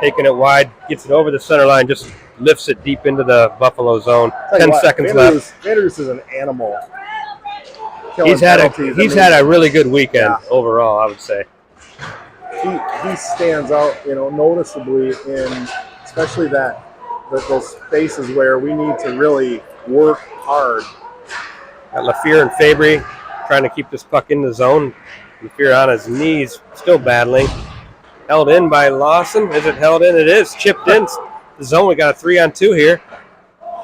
taking it wide, gets it over the center line, just lifts it deep into the Buffalo zone. 10 seconds left. Vanderus is an animal. He's had a really good weekend overall, I would say. He stands out, noticeably in especially those spaces where we need to really work hard. Got Lafleur and Fabry trying to keep this puck in the zone. Lafleur on his knees, still battling. Held in by Lawson. Is it held in? It is. Chipped in the zone. We got a 3-on-2 here.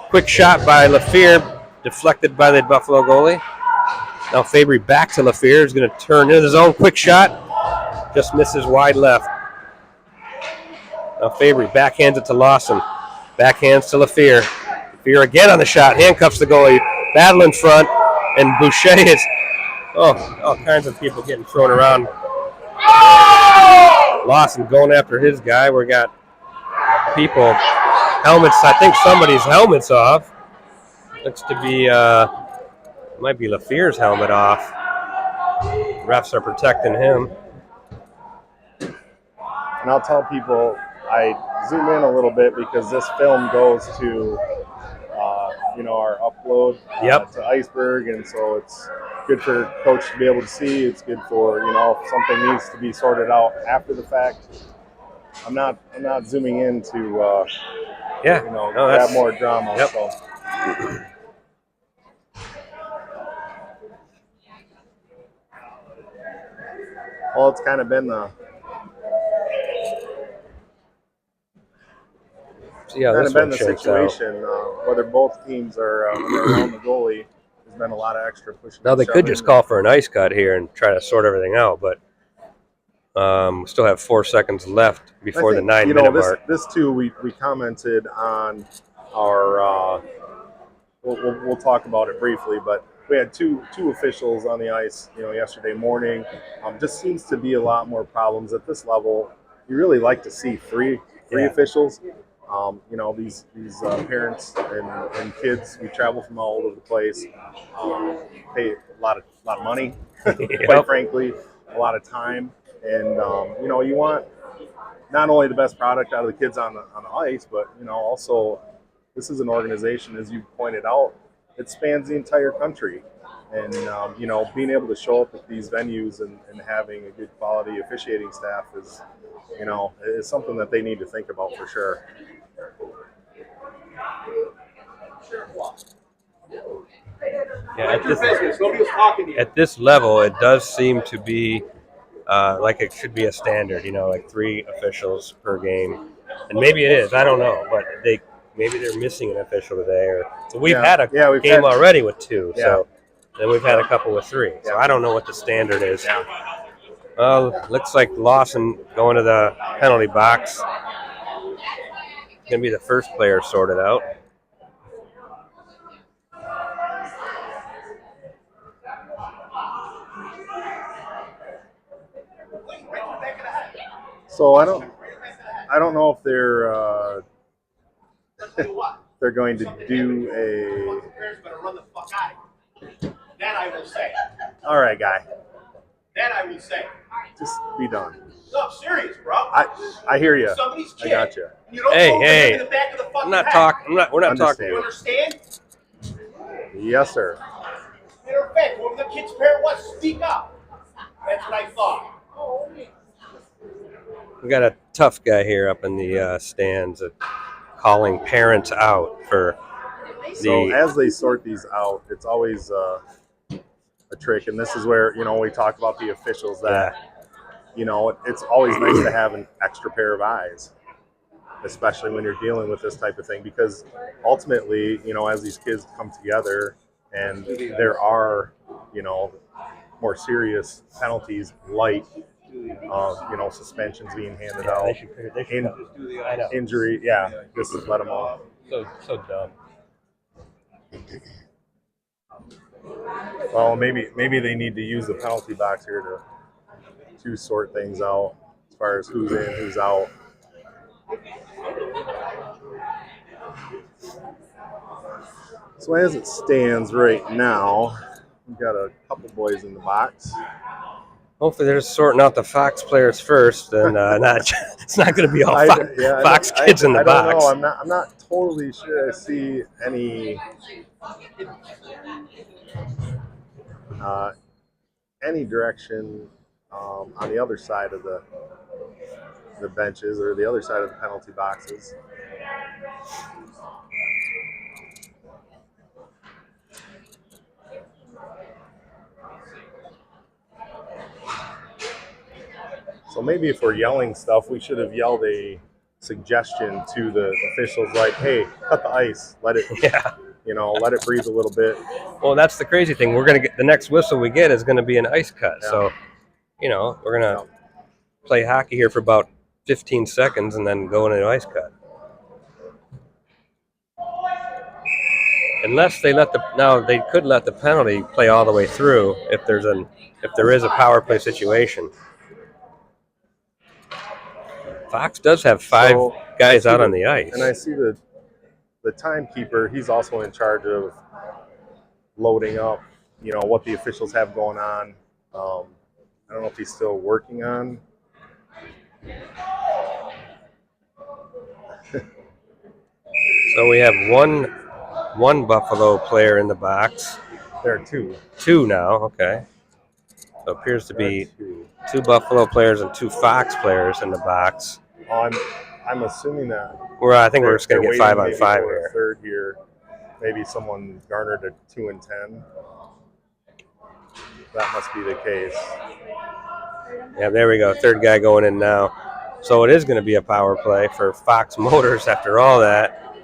Quick shot by Lafleur, deflected by the Buffalo goalie. Now Fabry back to Lafleur. Is going to turn into the zone. Quick shot. Just misses wide left. Now Fabry backhands it to Lawson. Backhands to Lafleur. Lafleur again on the shot. Handcuffs the goalie. Battle in front. And Boucher is... Oh, all kinds of people getting thrown around. Lawson going after his guy. We got people, helmets. I think somebody's helmet's off. Looks to be, might be Lafleur's helmet off. Refs are protecting him. And I'll tell people, I zoom in a little bit because this film goes to, our upload to Iceberg, and so it's good for coach to be able to see. It's good for, if something needs to be sorted out after the fact. I'm not zooming in to, have more drama. Yep. So. Well, it's kind of been see how this one shakes situation. Whether both teams are when they're around the goalie, there's been a lot of extra pushing. Now they could just call for an ice cut here and try to sort everything out, but we still have 4 seconds left before the 9-minute mark. This too, we commented on our. We'll talk about it briefly, but we had two officials on the ice, yesterday morning. Just seems to be a lot more problems at this level. You really like to see three officials. These parents and kids, we travel from all over the place, pay a lot of money, quite frankly, a lot of time, and you want not only the best product out of the kids on the ice, but also this is an organization, as you pointed out, it spans the entire country, and being able to show up at these venues and having a good quality officiating staff is something that they need to think about for sure. Yeah, at this level, it does seem to be like it should be a standard, like 3 officials per game. And maybe it is, I don't know, but maybe they're missing an official today. So we've had a game already with 2, so then we've had a couple with 3. So I don't know what the standard is. Looks like Lawson going to the penalty box. Going to be the first player sorted out. So I don't know if they're they're going to do a. That I will say. All right, guy. That I will say. Just be done. No, I'm serious, bro. I hear you. Somebody's kid. I got you. Hey. In the back of the fucking I'm not head. talking. We're not talking. You understand? Yes, sir. Matter of fact, whoever the kid's parent was, speak up. That's what I thought. We got a tough guy here up in the stands calling parents out for So as they sort these out, it's always a trick, and this is where we talk about the officials that it's always nice to have an extra pair of eyes, especially when you're dealing with this type of thing, because ultimately, as these kids come together and there are more serious penalties like suspensions being handed out, injury, just let them off. So dumb. Well, maybe they need to use the penalty box here to sort things out as far as who's in, who's out. So as it stands right now, we've got a couple boys in the box. Hopefully they're sorting out the Fox players first, and it's not going to be all Fox kids in the box. I don't know. I'm not totally sure I see any direction on the other side of the benches or the other side of the penalty boxes. So maybe if we're yelling stuff, we should have yelled a suggestion to the officials like, hey, cut the ice, let it let it breathe a little bit. Well, that's the crazy thing. We're going to get the next whistle we get is going to be an ice cut. Yeah. So, we're going to play hockey here for about 15 seconds and then go into an ice cut. Unless they they could let the penalty play all the way through if there is a power play situation. Fox does have 5 guys out on the ice. And I see the timekeeper, he's also in charge of loading up, what the officials have going on. I don't know if he's still working on. So we have one Buffalo player in the box. There are 2. 2 now, okay. So it appears to be 2 Buffalo players and 2 Fox players in the box. Oh, I'm assuming that. I think we're just going to get 5-on-5 here. Third here, maybe someone garnered a 2 and 10. That must be the case. Yeah, there we go. Third guy going in now. So it is going to be a power play for Fox Motors after all that.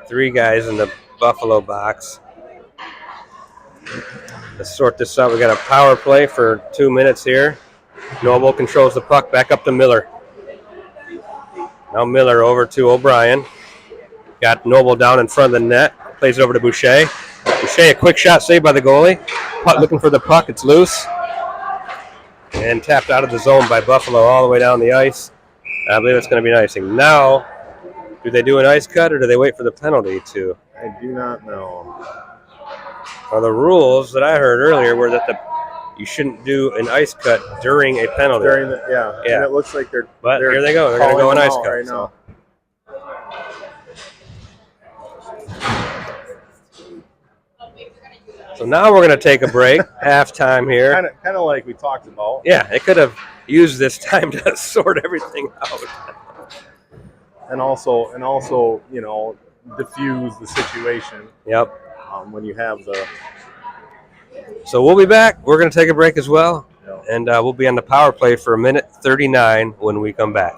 3 guys in the Buffalo box. Let's sort this out. We got a power play for 2 minutes here. Noble controls the puck back up to Miller. Now Miller over to O'Brien. Got Noble down in front of the net. Plays it over to Boucher. Boucher, a quick shot saved by the goalie. Puck looking for the puck. It's loose. And tapped out of the zone by Buffalo all the way down the ice. I believe it's going to be an icing. Now, do they do an ice cut or do they wait for the penalty to? I do not know. Well, the rules that I heard earlier were that you shouldn't do an ice cut during a penalty. Yeah. And it looks like they're. But here they go. They're going to go an ice cut right now. So now we're going to take a break, halftime here. Kind of like we talked about. Yeah, they could have used this time to sort everything out. And also, you know, diffuse the situation. Yep. When you have the. So we'll be back. We're going to take a break as well. Yeah. And we'll be on the power play for 1:39 when we come back.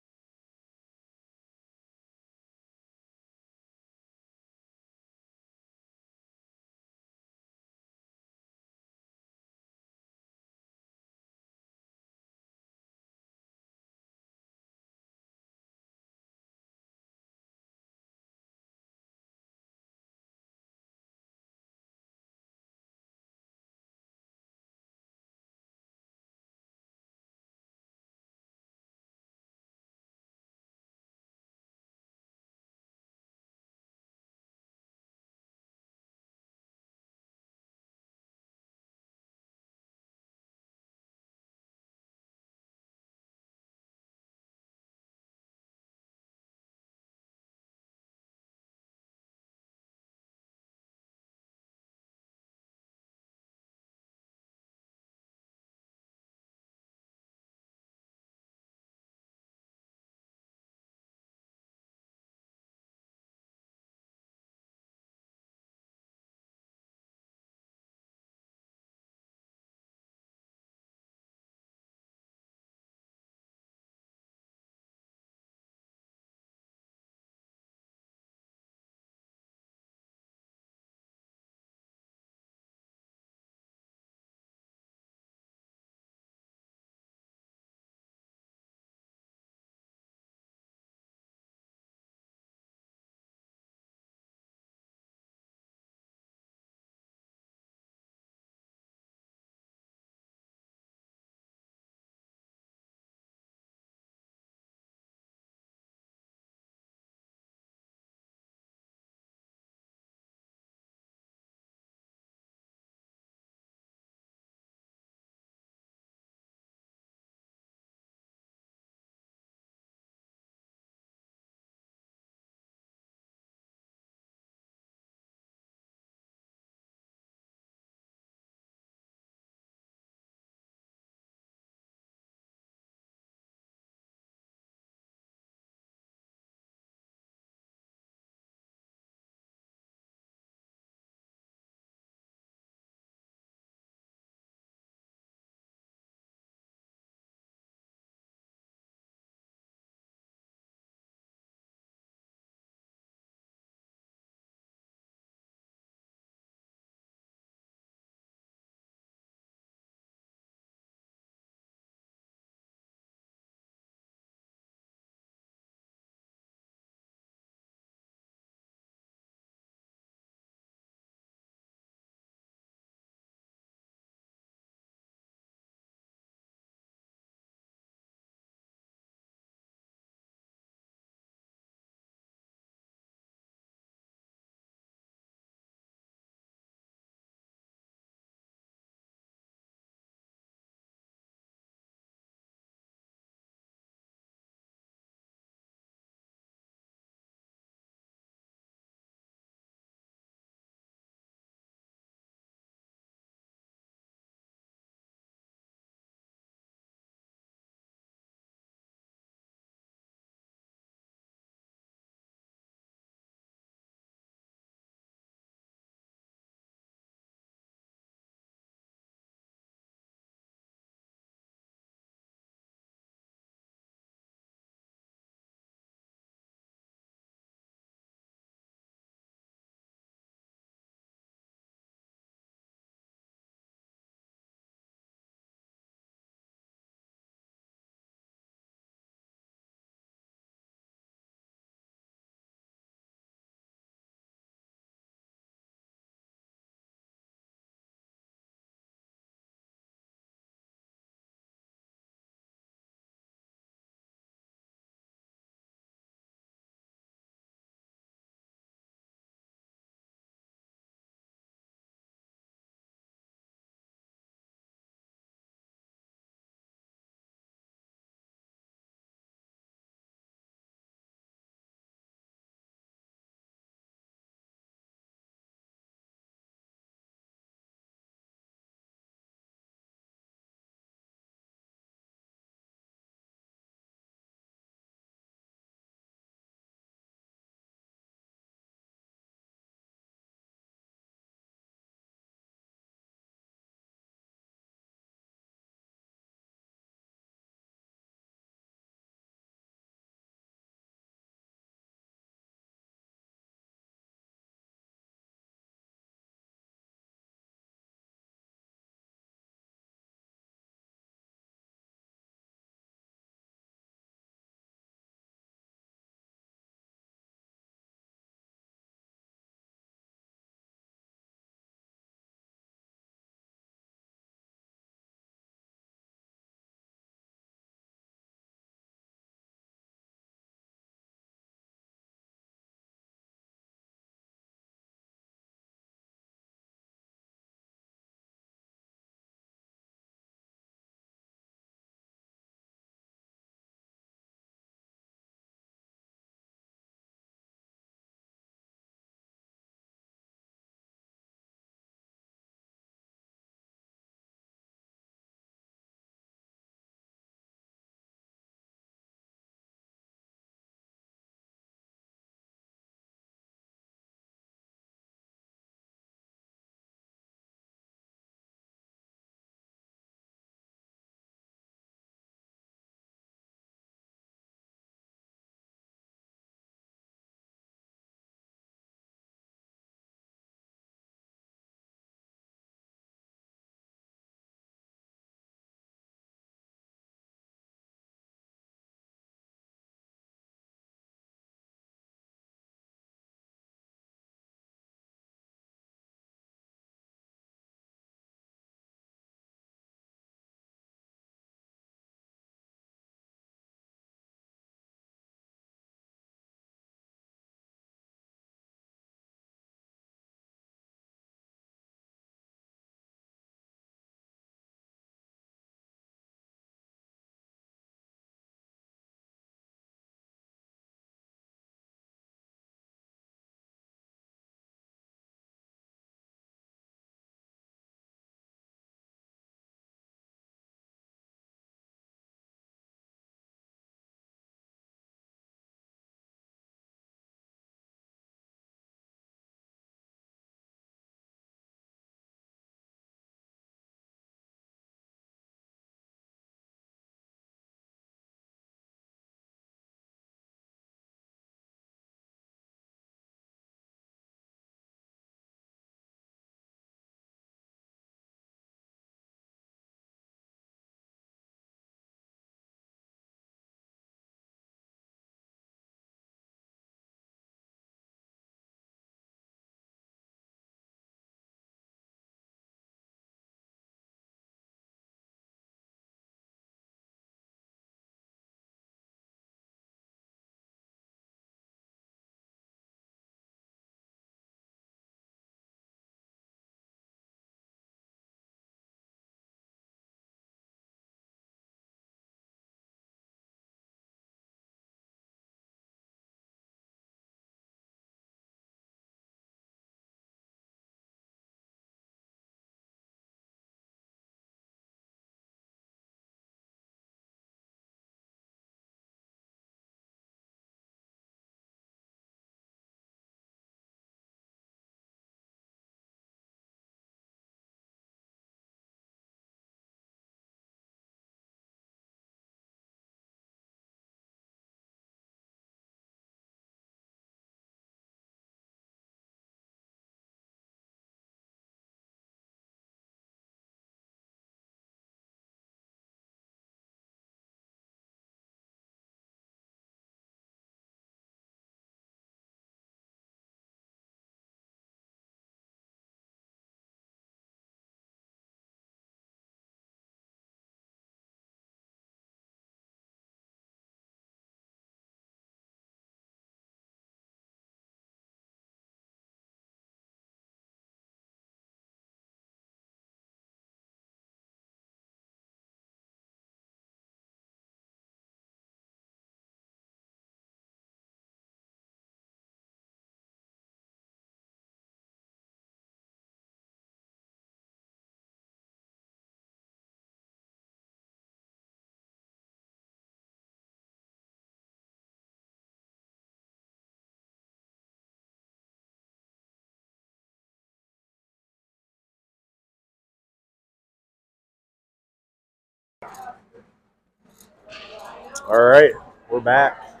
All right, we're back.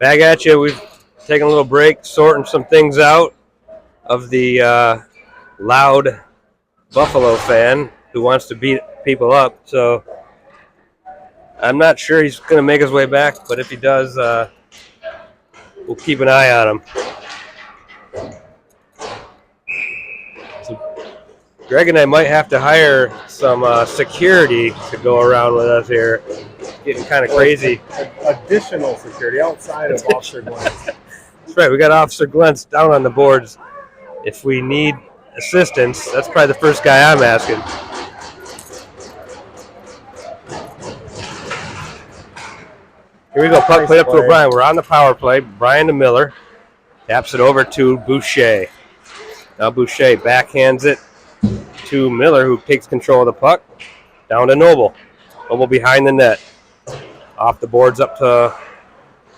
Back at you. We've taken a little break, sorting some things out of the loud Buffalo fan who wants to beat people up. So I'm not sure he's going to make his way back, but if he does, we'll keep an eye on him. So Greg and I might have to hire some security to go around with us here. It's getting kind of crazy. Additional security outside of Officer Glenn's. That's right. We got Officer Glentz down on the boards. If we need assistance, that's probably the first guy I'm asking. Here we go. Puck played up to O'Brien. We're on the power play. Brian to Miller. Taps it over to Boucher. Now Boucher backhands it to Miller, who takes control of the puck. Down to Noble. Noble behind the net. Off the boards up to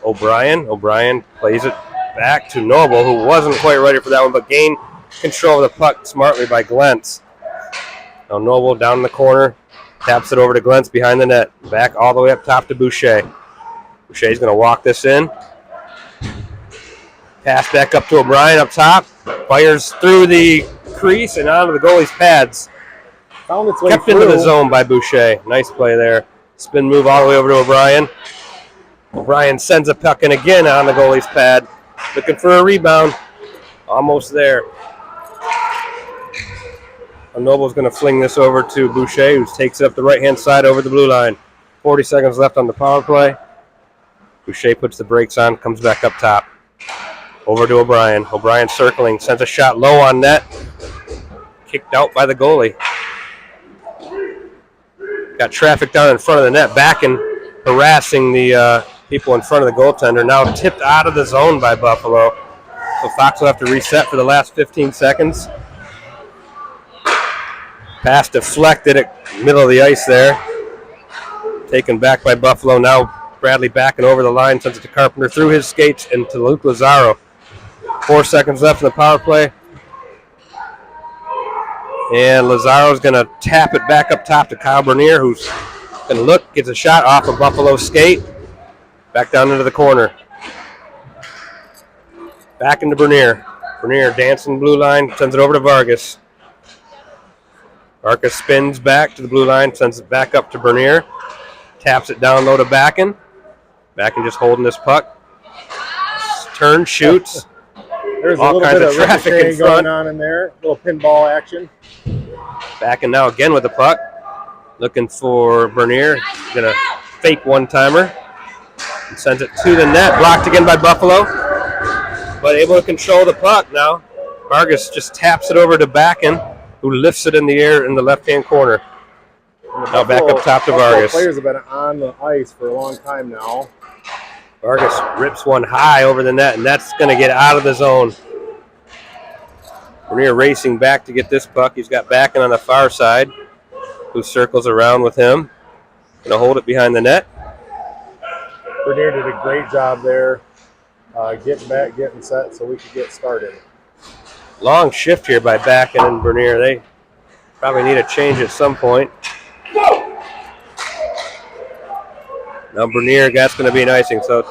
O'Brien. O'Brien plays it back to Noble, who wasn't quite ready for that one, but gained control of the puck smartly by Glentz. Now Noble down in the corner. Taps it over to Glentz behind the net. Back all the way up top to Boucher. Boucher's going to walk this in. Pass back up to O'Brien up top. Fires through the crease and onto the goalie's pads. Found its way Kept through. into the zone by Boucher. Nice play there. Spin move all the way over to O'Brien. O'Brien sends a puck in again on the goalie's pad. Looking for a rebound. Almost there. Noble's going to fling this over to Boucher, who takes it up the right-hand side over the blue line. 40 seconds left on the power play. Boucher puts the brakes on, comes back up top. Over to O'Brien. O'Brien circling, sends a shot low on net. Kicked out by the goalie. Got traffic down in front of the net, back and harassing the people in front of the goaltender. Now tipped out of the zone by Buffalo. So Fox will have to reset for the last 15 seconds. Pass deflected at middle of the ice there. Taken back by Buffalo. Now Bradley backing over the line, sends it to Carpenter through his skates and to Luke Lazaro. 4 seconds left in the power play. And Lazaro's going to tap it back up top to Kyle Bernier, who's going to look, gets a shot off of Buffalo's skate. Back down into the corner. Back into Bernier. Bernier dancing blue line, sends it over to Vargas. Vargas spins back to the blue line, sends it back up to Bernier. Taps it down low to Backen. Backen just holding this puck. Turn, shoots. There's all a little kinds bit of traffic in going front. on in there. A little pinball action. Backen now again with the puck. Looking for Bernier. Going to fake one-timer. And sends it to the net. Blocked again by Buffalo. But able to control the puck now. Vargas just taps it over to Backen, who lifts it in the air in the left-hand corner. Now back up top to Vargas. Players have been on the ice for a long time now. Vargas rips one high over the net, and that's going to get out of the zone. Bernier racing back to get this puck. He's got Backen on the far side, who circles around with him. Going to hold it behind the net. Bernier did a great job there, getting back, getting set so we could get started. Long shift here by Backen and Bernier. They probably need a change at some point. Now Bernier, that's going to be an icing. So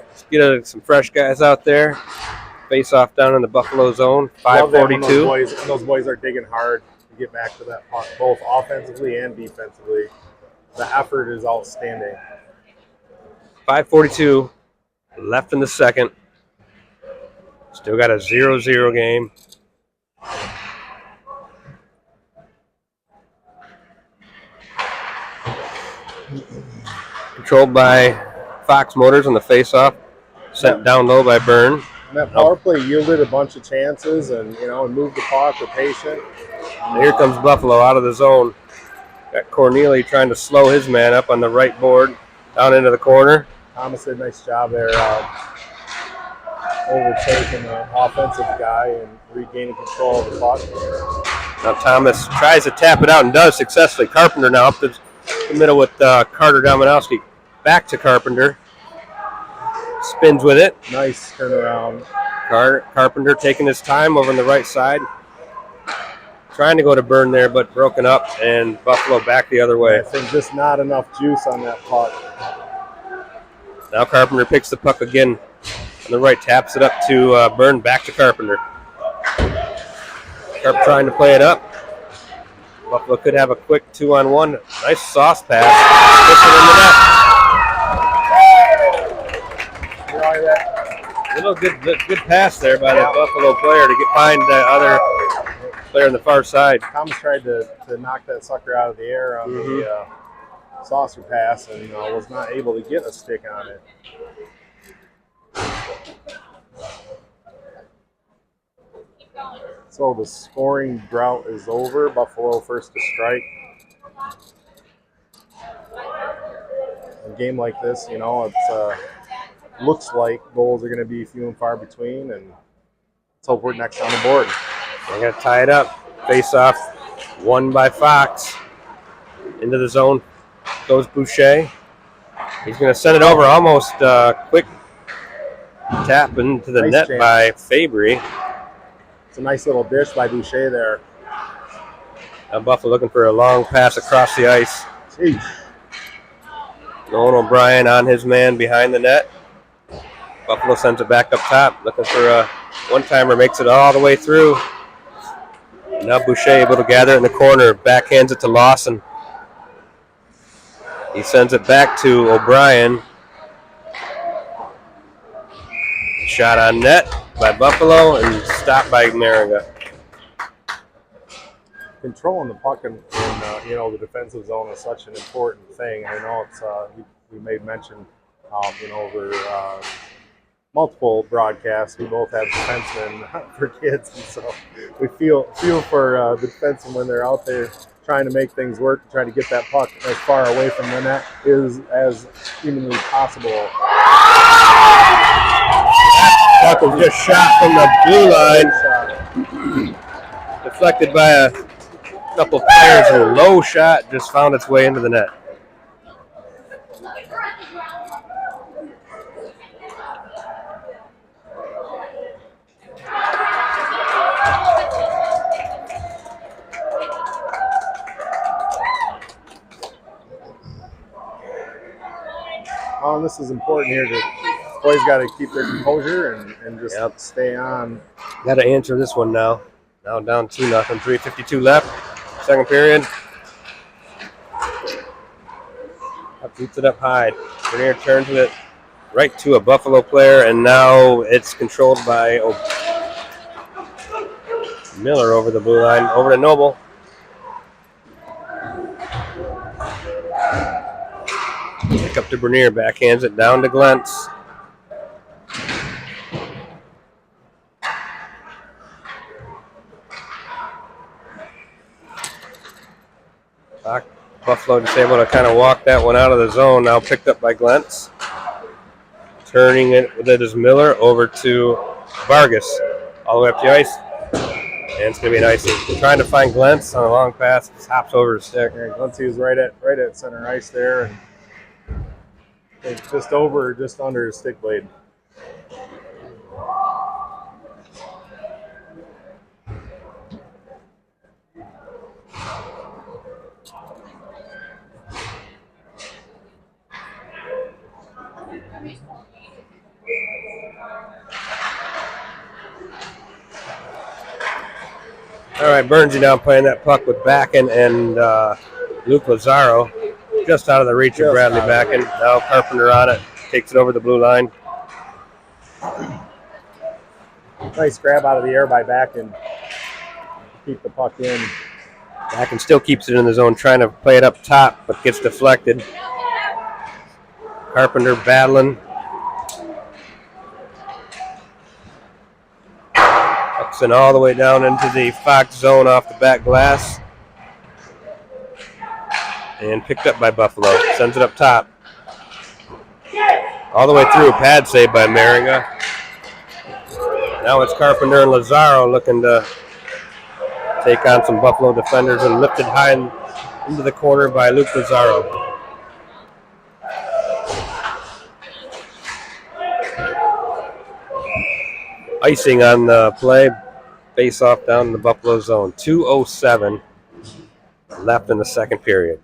let's get some fresh guys out there. Face off down in the Buffalo zone. 5:42. Those boys are digging hard to get back to that puck, both offensively and defensively. The effort is outstanding. 5:42 left in the second. Still got a 0-0 game. Controlled by Fox Motors on the face-off. Sent down low by Byrne. And that power play yielded a bunch of chances and moved the puck, were patient. And here comes Buffalo out of the zone. Got Corneli trying to slow his man up on the right board. Down into the corner. Thomas did a nice job there overtaking the offensive guy and regaining control of the puck. Now Thomas tries to tap it out and does successfully. Carpenter now up the middle with Carter Dominowski. Back to Carpenter. Spins with it. Nice turnaround. Carpenter taking his time over on the right side. Trying to go to Byrne there, but broken up, and Buffalo back the other way. I think just not enough juice on that puck. Now Carpenter picks the puck again on the right, taps it up to Byrne, back to Carpenter. Carp trying to play it up. Buffalo could have a quick 2-on-1. Nice sauce pass. Little good pass there by the Buffalo player to find the other player on the far side. Thomas tried to knock that sucker out of the air on the saucer pass and was not able to get a stick on it. So the scoring drought is over. Buffalo first to strike. A game like this, it's looks like goals are going to be few and far between, and let's hope we're next on the board. They're going to tie it up. Face off, won by Fox. Into the zone goes Boucher. He's going to send it over, almost quick tap into the net by Fabry. It's a nice little dish by Boucher there. Buffalo looking for a long pass across the ice. Jeez. Nolan O'Brien on his man behind the net. Buffalo sends it back up top, looking for a one-timer, makes it all the way through. Now Boucher able to gather it in the corner, backhands it to Lawson. He sends it back to O'Brien. Shot on net by Buffalo and stopped by Mariga. Controlling the puck in the defensive zone is such an important thing. I know it's we made mention over multiple broadcasts. We both have defensemen for kids, and so we feel for the defensemen when they're out there trying to make things work, trying to get that puck as far away from the net as humanly possible. That puck was just shot from the blue line, deflected by a couple of players, and a low shot just found its way into the net. This is important here. Boys got to keep their composure and just stay on. Got to answer this one now. Now down 2-0, 3:52 left, second period. Boots it up high. Bernier turns it right to a Buffalo player, and now it's controlled by Miller over the blue line, over to Noble. Pick up to Bernier, backhands it down to Glentz. Buffalo just able to kind of walk that one out of the zone. Now picked up by Glentz. Turning it with it is Miller over to Vargas. All the way up the ice. And it's going to be an icing. Trying to find Glentz on a long pass. Just hops over the stick. Yeah, Glentz was right at center ice there. And it's just under his stick blade. All right, Burnsy now playing that puck with Backen and Luke Lazaro. Just out of the reach of Bradley Backen. Now Carpenter on it. Takes it over the blue line. Nice grab out of the air by Backen. Keep the puck in. Backen still keeps it in the zone, trying to play it up top, but gets deflected. Carpenter battling. Pucks in all the way down into the Fox zone off the back glass. And picked up by Buffalo. Sends it up top. All the way through. Pad save by Mariga. Now it's Carpenter and Lazaro looking to take on some Buffalo defenders, and lifted high into the corner by Luke Lazaro. Icing on the play. Face off down in the Buffalo zone. 2:07 left in the second period.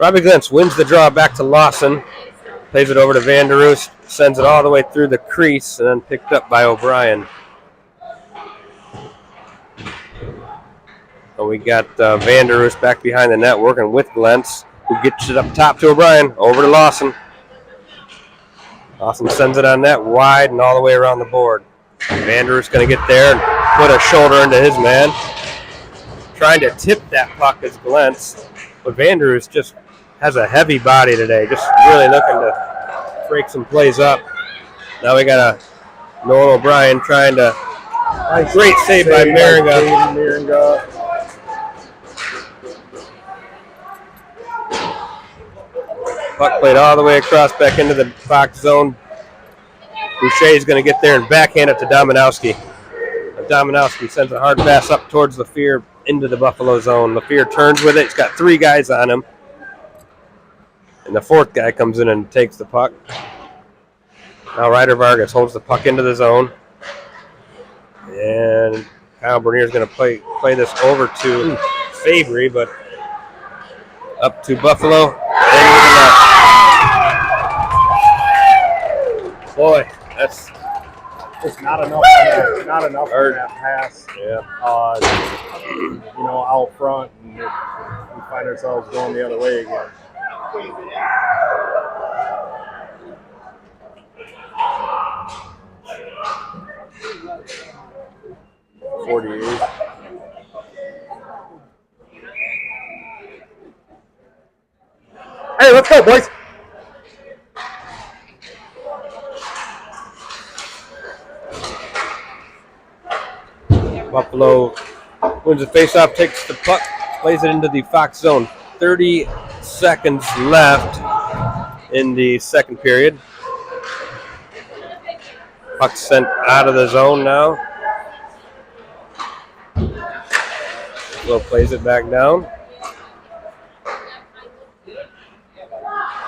Robbie Glentz wins the draw back to Lawson. Plays it over to Van der Roost. Sends it all the way through the crease and then picked up by O'Brien. So we got Van der Roost back behind the net working with Glentz, who gets it up top to O'Brien. Over to Lawson. Lawson sends it on net wide and all the way around the board. Van der Roost going to get there and put a shoulder into his man. Trying to tip that puck is Glentz. But Van der Roost just has a heavy body today. Just really looking to break some plays up. Now we got a Nolan O'Brien trying to... Great save by Maringa. Puck played all the way across back into the Fox zone. Boucher is going to get there and backhand it to Dominowski. Dominowski sends a hard pass up towards Lafleur into the Buffalo zone. Lafleur turns with it. He's got 3 guys on him. And the 4th guy comes in and takes the puck. Now Ryder Vargas holds the puck into the zone. And Kyle Bernier is going to play this over to Fabry, but up to Buffalo. Boy, that's just not enough. Not enough for that pass. Yeah. Out front, and we find ourselves going the other way again. Hey, let's go, boys. Buffalo wins the faceoff, takes the puck, plays it into the Fox zone. 30 seconds left in the second period. Puck sent out of the zone now. Buffalo plays it back down.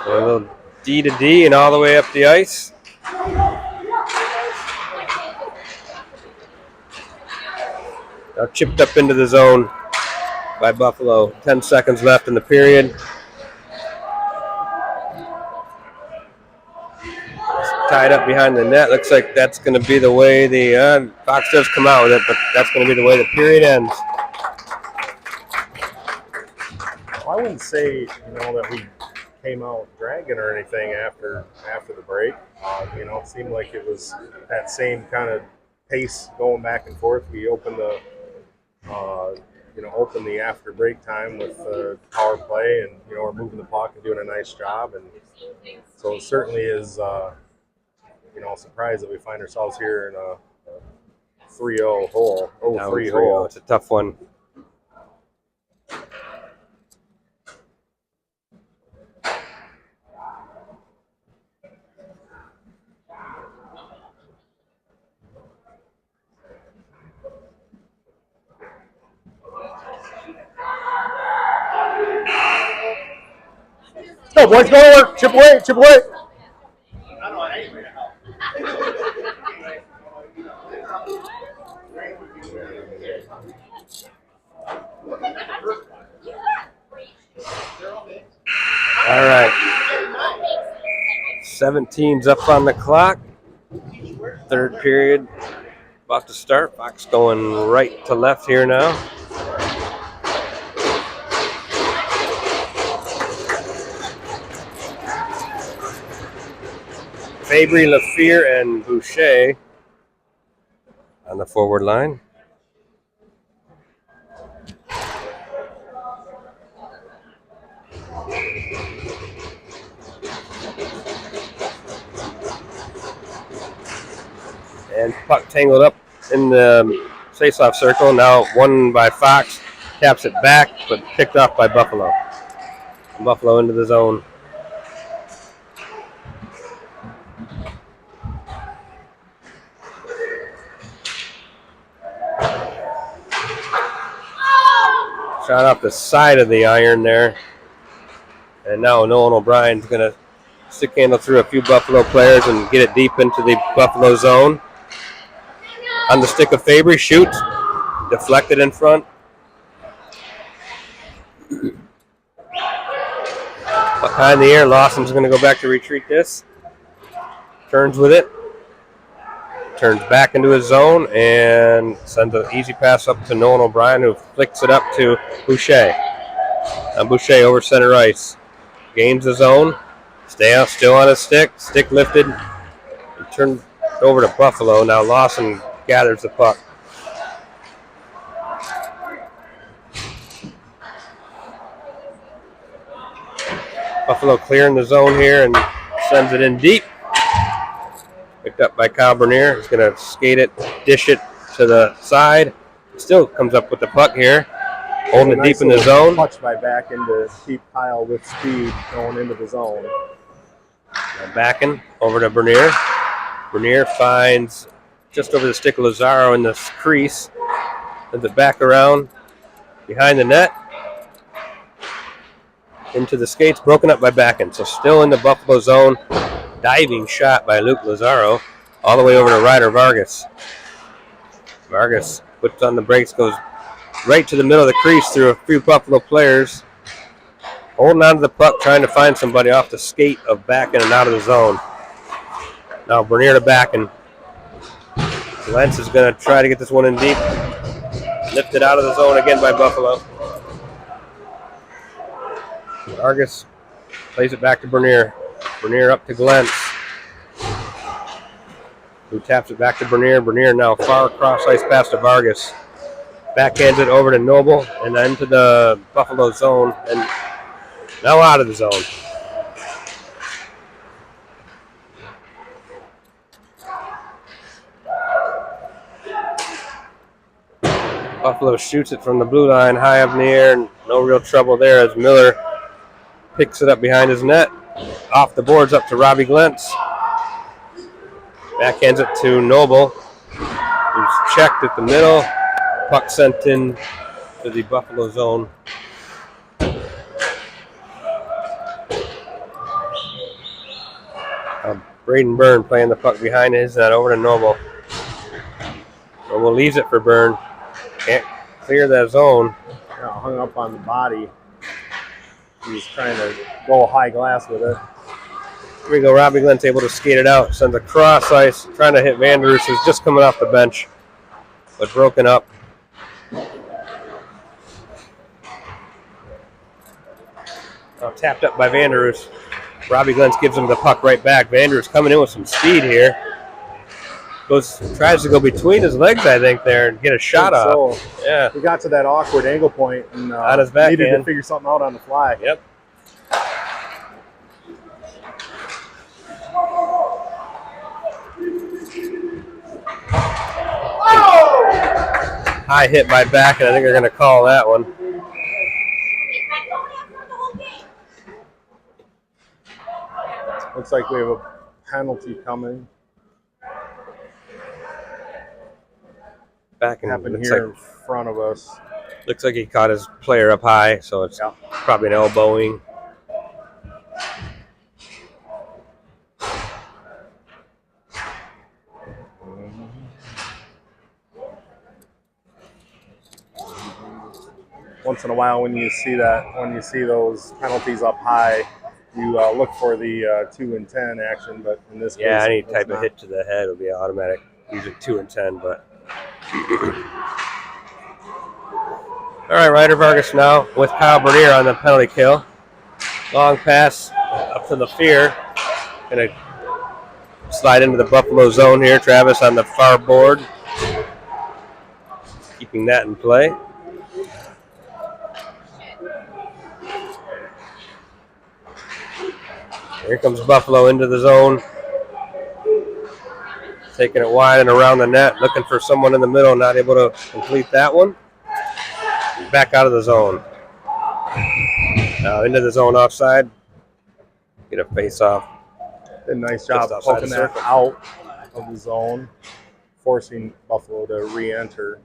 A little D to D and all the way up the ice. Now chipped up into the zone by Buffalo. 10 seconds left in the period. It's tied up behind the net. Looks like that's going to be the way the Fox does come out with it, but that's going to be the way the period ends. Well, I wouldn't say that we came out dragging or anything after the break. It seemed like it was that same kind of pace going back and forth. We opened the after break time with power play, and we're moving the puck and doing a nice job, and so it certainly is a surprise that we find ourselves here in a 3-0 hole, 0-3 hole. It's a tough one. Go, boys, go to work. Chip away, chip away. All right. 17's up on the clock. Third period about to start. Fox going right to left here now. Fabry, Lafleur, and Boucher on the forward line. And puck tangled up in the face-off circle. Now won by Fox. Taps it back, but picked off by Buffalo. Buffalo into the zone. Shot off the side of the iron there. And now Nolan O'Brien's going to stick handle through a few Buffalo players and get it deep into the Buffalo zone. On the stick of Fabry, shoots. Deflected in front. High in the air. Lawson's going to go back to retreat this. Turns with it. Turns back into his zone and sends an easy pass up to Nolan O'Brien, who flicks it up to Boucher. Boucher over center ice. Gains the zone. Still on his stick. Stick lifted. And turned over to Buffalo. Now Lawson gathers the puck. Buffalo clearing the zone here and sends it in deep. Picked up by Kyle Bernier. He's going to skate it, dish it to the side. Still comes up with the puck here. Holding it deep in the zone. Touch by back into keep Kyle with speed going into the zone. Now backing over to Bernier. Bernier finds just over the stick of Lazaro in the crease. Sends it back around behind the net. Into the skates, broken up by Backen. So still in the Buffalo zone. Diving shot by Luke Lazaro. All the way over to Ryder Vargas. Vargas puts on the brakes, goes right to the middle of the crease through a few Buffalo players. Holding on to the puck, trying to find somebody off the skate of Backen and out of the zone. Now Bernier to Backen. Lentz is going to try to get this one in deep. Lifted out of the zone again by Buffalo. Vargas plays it back to Bernier. Bernier up to Glentz, who taps it back to Bernier. Bernier now far across ice pass to Vargas. Backhands it over to Noble and then to the Buffalo zone and now out of the zone. Buffalo shoots it from the blue line high up in the air, and no real trouble there as Miller picks it up behind his net. Off the boards up to Robbie Glentz. Backhands it to Noble, who's checked at the middle. Puck sent in to the Buffalo zone. Braden Byrne playing the puck behind his net over to Noble. Noble leaves it for Byrne. Can't clear that zone. Hung up on the body. He's trying to go high glass with it. Here we go. Robbie Glentz able to skate it out. Sends a cross ice. Trying to hit Vanderus, who's just coming off the bench, but broken up. Now tapped up by Vanderus. Robbie Glentz gives him the puck right back. Vanderus coming in with some speed here. Tries to go between his legs, I think, there and get a shot off. So, yeah. He got to that awkward angle point and on his backhand. Needed to figure something out on the fly. Yep. High hit by back, and I think they're going to call that one. Looks like we have a penalty coming. Back and happened here in front of us. Looks like he caught his player up high, so it's probably an elbowing. Once in a while, when you see those penalties up high, you look for the 2 and 10 action. But in this case, any type of hit to the head will be automatic. Usually 2 and 10, but. All right, Ryder Vargas now with Kyle Bernier on the penalty kill. Long pass up to the fear. Gonna slide into the Buffalo zone here. Travis on the far board, keeping that in play. Here comes Buffalo into the zone. Taking it wide and around the net, looking for someone in the middle, not able to complete that one. Back out of the zone. Now into the zone offside. Get a face off. Did a nice job poking that out of the zone, forcing Buffalo to re-enter.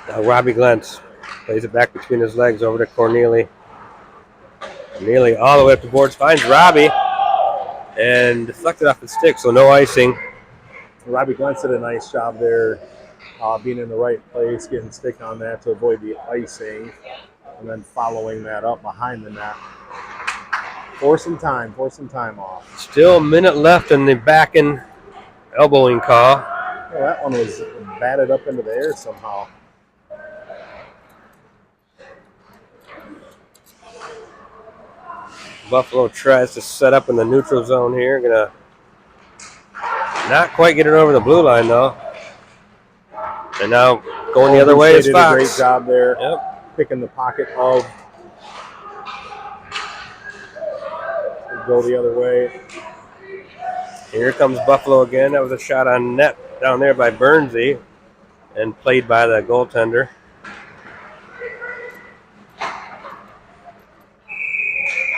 Now Robbie Glentz plays it back between his legs over to Corneli. Corneli all the way up the boards, finds Robbie. and deflected off the stick, so no icing. Robbie Glentz did a nice job there, being in the right place, getting stick on that to avoid the icing, and then following that up behind the net. Force some time off. Still a minute left in the back and elbowing call. Oh, that one was batted up into the air somehow. Buffalo tries to set up in the neutral zone here. Gonna not quite get it over the blue line though. And now going the other way is did Fox. A great job there. Yep. Picking the pocket of. Go the other way. Here comes Buffalo again. That was a shot on net down there by Bernsey and played by the goaltender.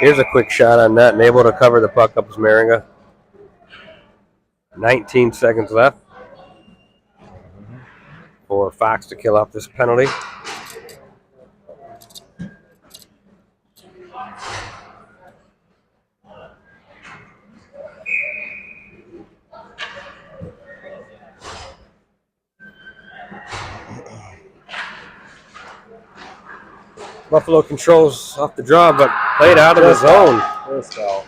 Here's a quick shot on net and able to cover the puck up as Maringa. 19 seconds left for Fox to kill off this penalty. Buffalo controls off the draw, but played out of the zone. First foul.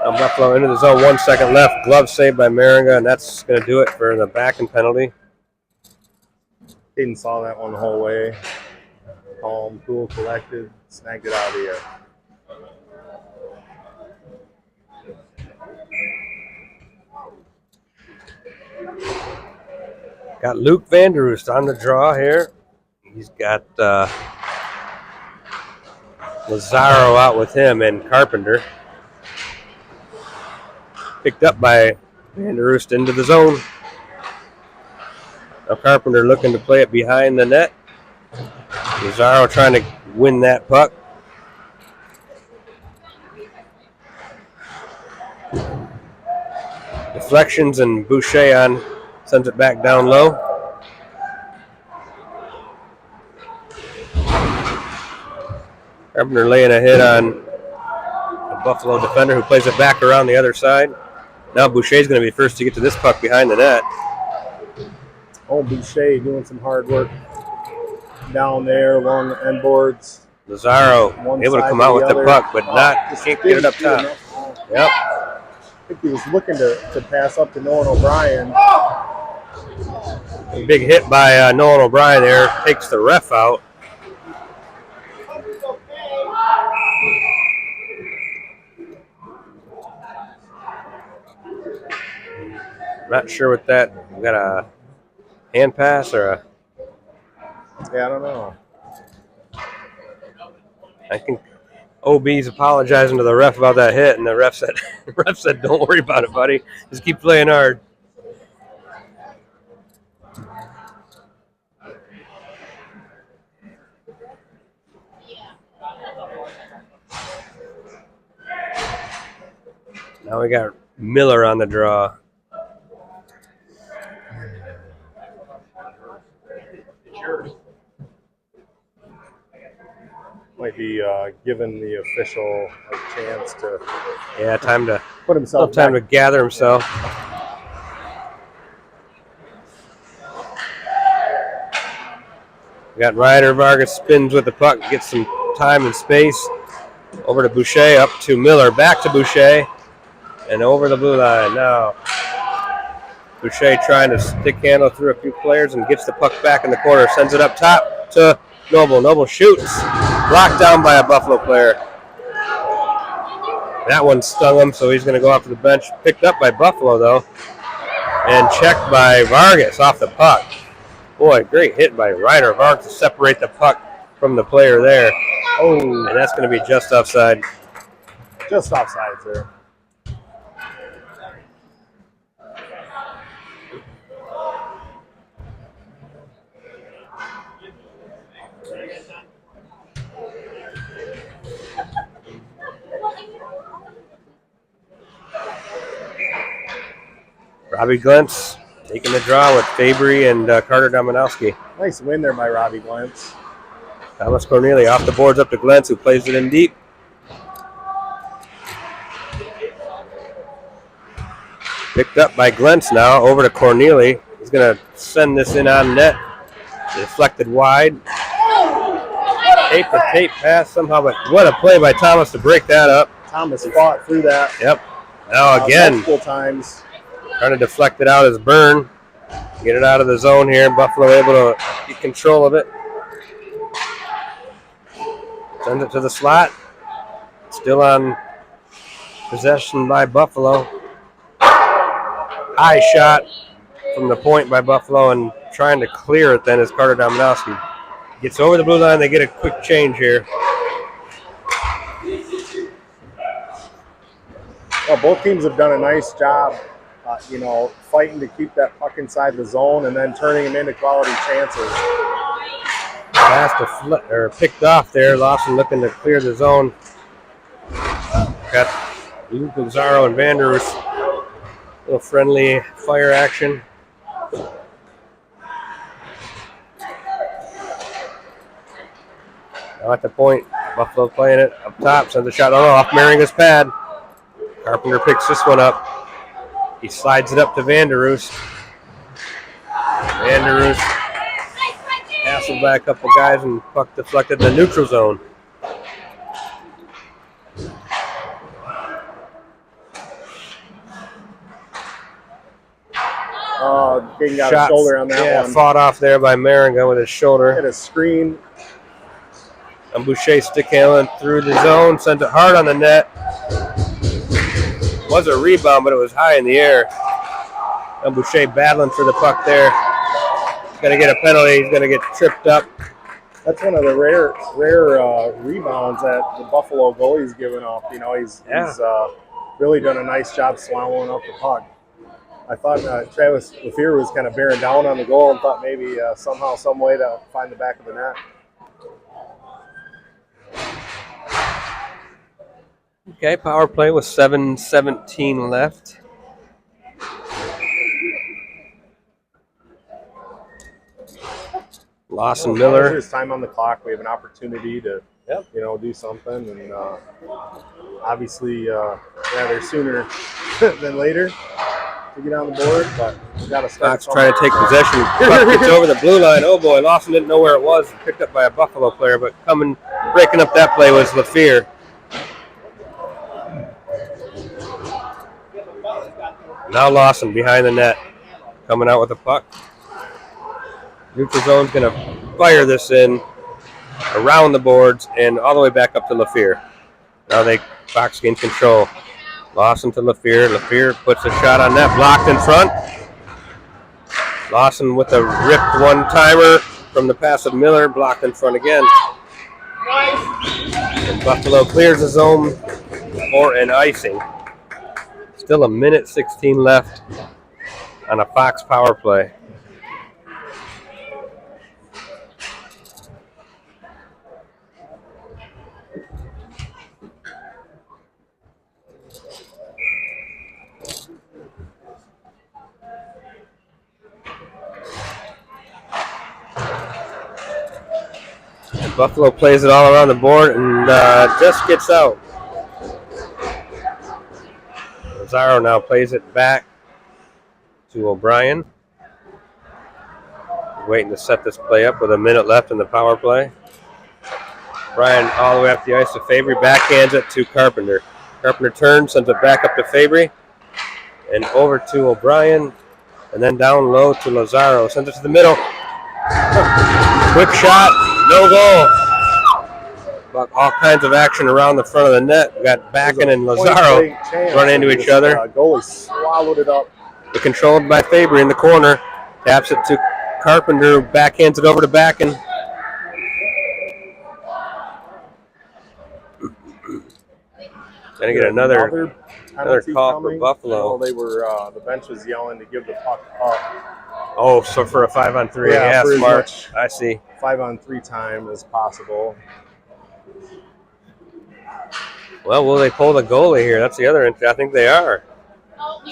Now Buffalo into the zone, 1 second left. Glove saved by Maringa, and that's going to do it for the backing penalty. Hayden saw that one the whole way. Calm, cool, collected, snagged it out of the air. Got Luke Vanderoost on the draw here. He's got Lazaro out with him and Carpenter. Picked up by Vanderoost into the zone. Now Carpenter looking to play it behind the net. Lazaro trying to win that puck. Deflections and Boucher on sends it back down low. Carpenter laying a hit on a Buffalo defender who plays it back around the other side. Now Boucher's going to be first to get to this puck behind the net. Oh, Boucher doing some hard work down there along the end boards. Lazaro able to come out with the puck, but can't get it up top. Yep. I think he was looking to pass up to Nolan O'Brien. A big hit by Nolan O'Brien there. Takes the ref out. Not sure what that. We got a hand pass or a. Yeah, I don't know. I think OB's apologizing to the ref about that hit, and the ref said, "Don't worry about it, buddy. Just keep playing hard." Now we got Miller on the draw. Might be giving the official a chance to Time to put himself time back. to gather himself. We got Ryder. Vargas spins with the puck, gets some time and space. Over to Boucher, up to Miller, back to Boucher, and over the blue line. Now Boucher trying to stick handle through a few players and gets the puck back in the corner, sends it up top to Noble. Noble shoots, blocked down by a Buffalo player. That one stung him, so he's going to go off to the bench. Picked up by Buffalo, though, and checked by Vargas off the puck. Boy, great hit by Ryder. Vargas to separate the puck from the player there. Oh, and that's going to be just offside. Just offside, sir. Robbie Glentz taking the draw with Fabry and Carter Dominowski. Nice win there by Robbie Glantz. Thomas Cornelia off the boards up to Glentz, who plays it in deep. Picked up by Glentz now, over to Cornelia. He's going to send this in on net. Deflected wide. Tape to tape pass somehow, but what a play by Thomas to break that up. Thomas fought through that. Yep. Now again, multiple times. Trying to deflect it out as Byrne. Get it out of the zone here. Buffalo able to get control of it. Send it to the slot. Still on possession by Buffalo. High shot from the point by Buffalo, and trying to clear it then is Carter Dominowski. Gets over the blue line. They get a quick change here. Well, both teams have done a nice job, fighting to keep that puck inside the zone and then turning them into quality chances. Pass picked off there. Lawson looking to clear the zone. Got Luke Lazaro and Vanderus. A little friendly fire action. Now at the point, Buffalo playing it up top. Sends a shot off Maringa's pad. Carpenter picks this one up. He slides it up to Vanderus. Vanderus hassled by a couple guys and puck deflected in the neutral zone. King got a shoulder on that one. Fought off there by Maringa with his shoulder. Hit a screen. And Boucher stick handling through the zone, sent it hard on the net. Was a rebound, but it was high in the air. And Boucher battling for the puck there. He's going to get a penalty. He's going to get tripped up. That's one of the rare rebounds that the Buffalo goalie's given up. He's really done a nice job swallowing up the puck. I thought Travis Lafleur was kind of bearing down on the goal and thought maybe somehow, some way to find the back of the net. Okay, power play with 7:17 left. Lawson Miller. There's time on the clock. We have an opportunity to, do something, and obviously, rather sooner than later to get on the board. But we got to start. Fox trying to take possession. Puck gets over the blue line. Oh boy, Lawson didn't know where it was. Picked up by a Buffalo player, but breaking up that play was Lafleur. Now Lawson behind the net, coming out with the puck. Neutral zone's going to fire this in around the boards and all the way back up to Lafleur. Now Fox gains control. Lawson to Lafleur. Lafleur puts a shot on net, blocked in front. Lawson with a ripped one-timer from the pass of Miller, blocked in front again. And Buffalo clears the zone for an icing. Still a minute 16 left on a Fox power play. And Buffalo plays it all around the board and just gets out. Lazaro now plays it back to O'Brien. Waiting to set this play up with a minute left in the power play. O'Brien all the way up the ice to Fabry, backhands it to Carpenter. Carpenter turns, sends it back up to Fabry, and over to O'Brien, and then down low to Lazaro. Sends it to the middle. Quick shot, no goal. All kinds of action around the front of the net. We got Backen and Lazaro run into each other. Goalie swallowed it up. But controlled by Fabry in the corner. Taps it to Carpenter, backhands it over to Backen. Gonna get another call for Buffalo. They were the bench was yelling to give the puck up. Oh, so for a 5-on-3. Yeah, for smart. as much I see. 5-on-3 time as possible. Well, will they pull the goalie here? That's the other. I think they are.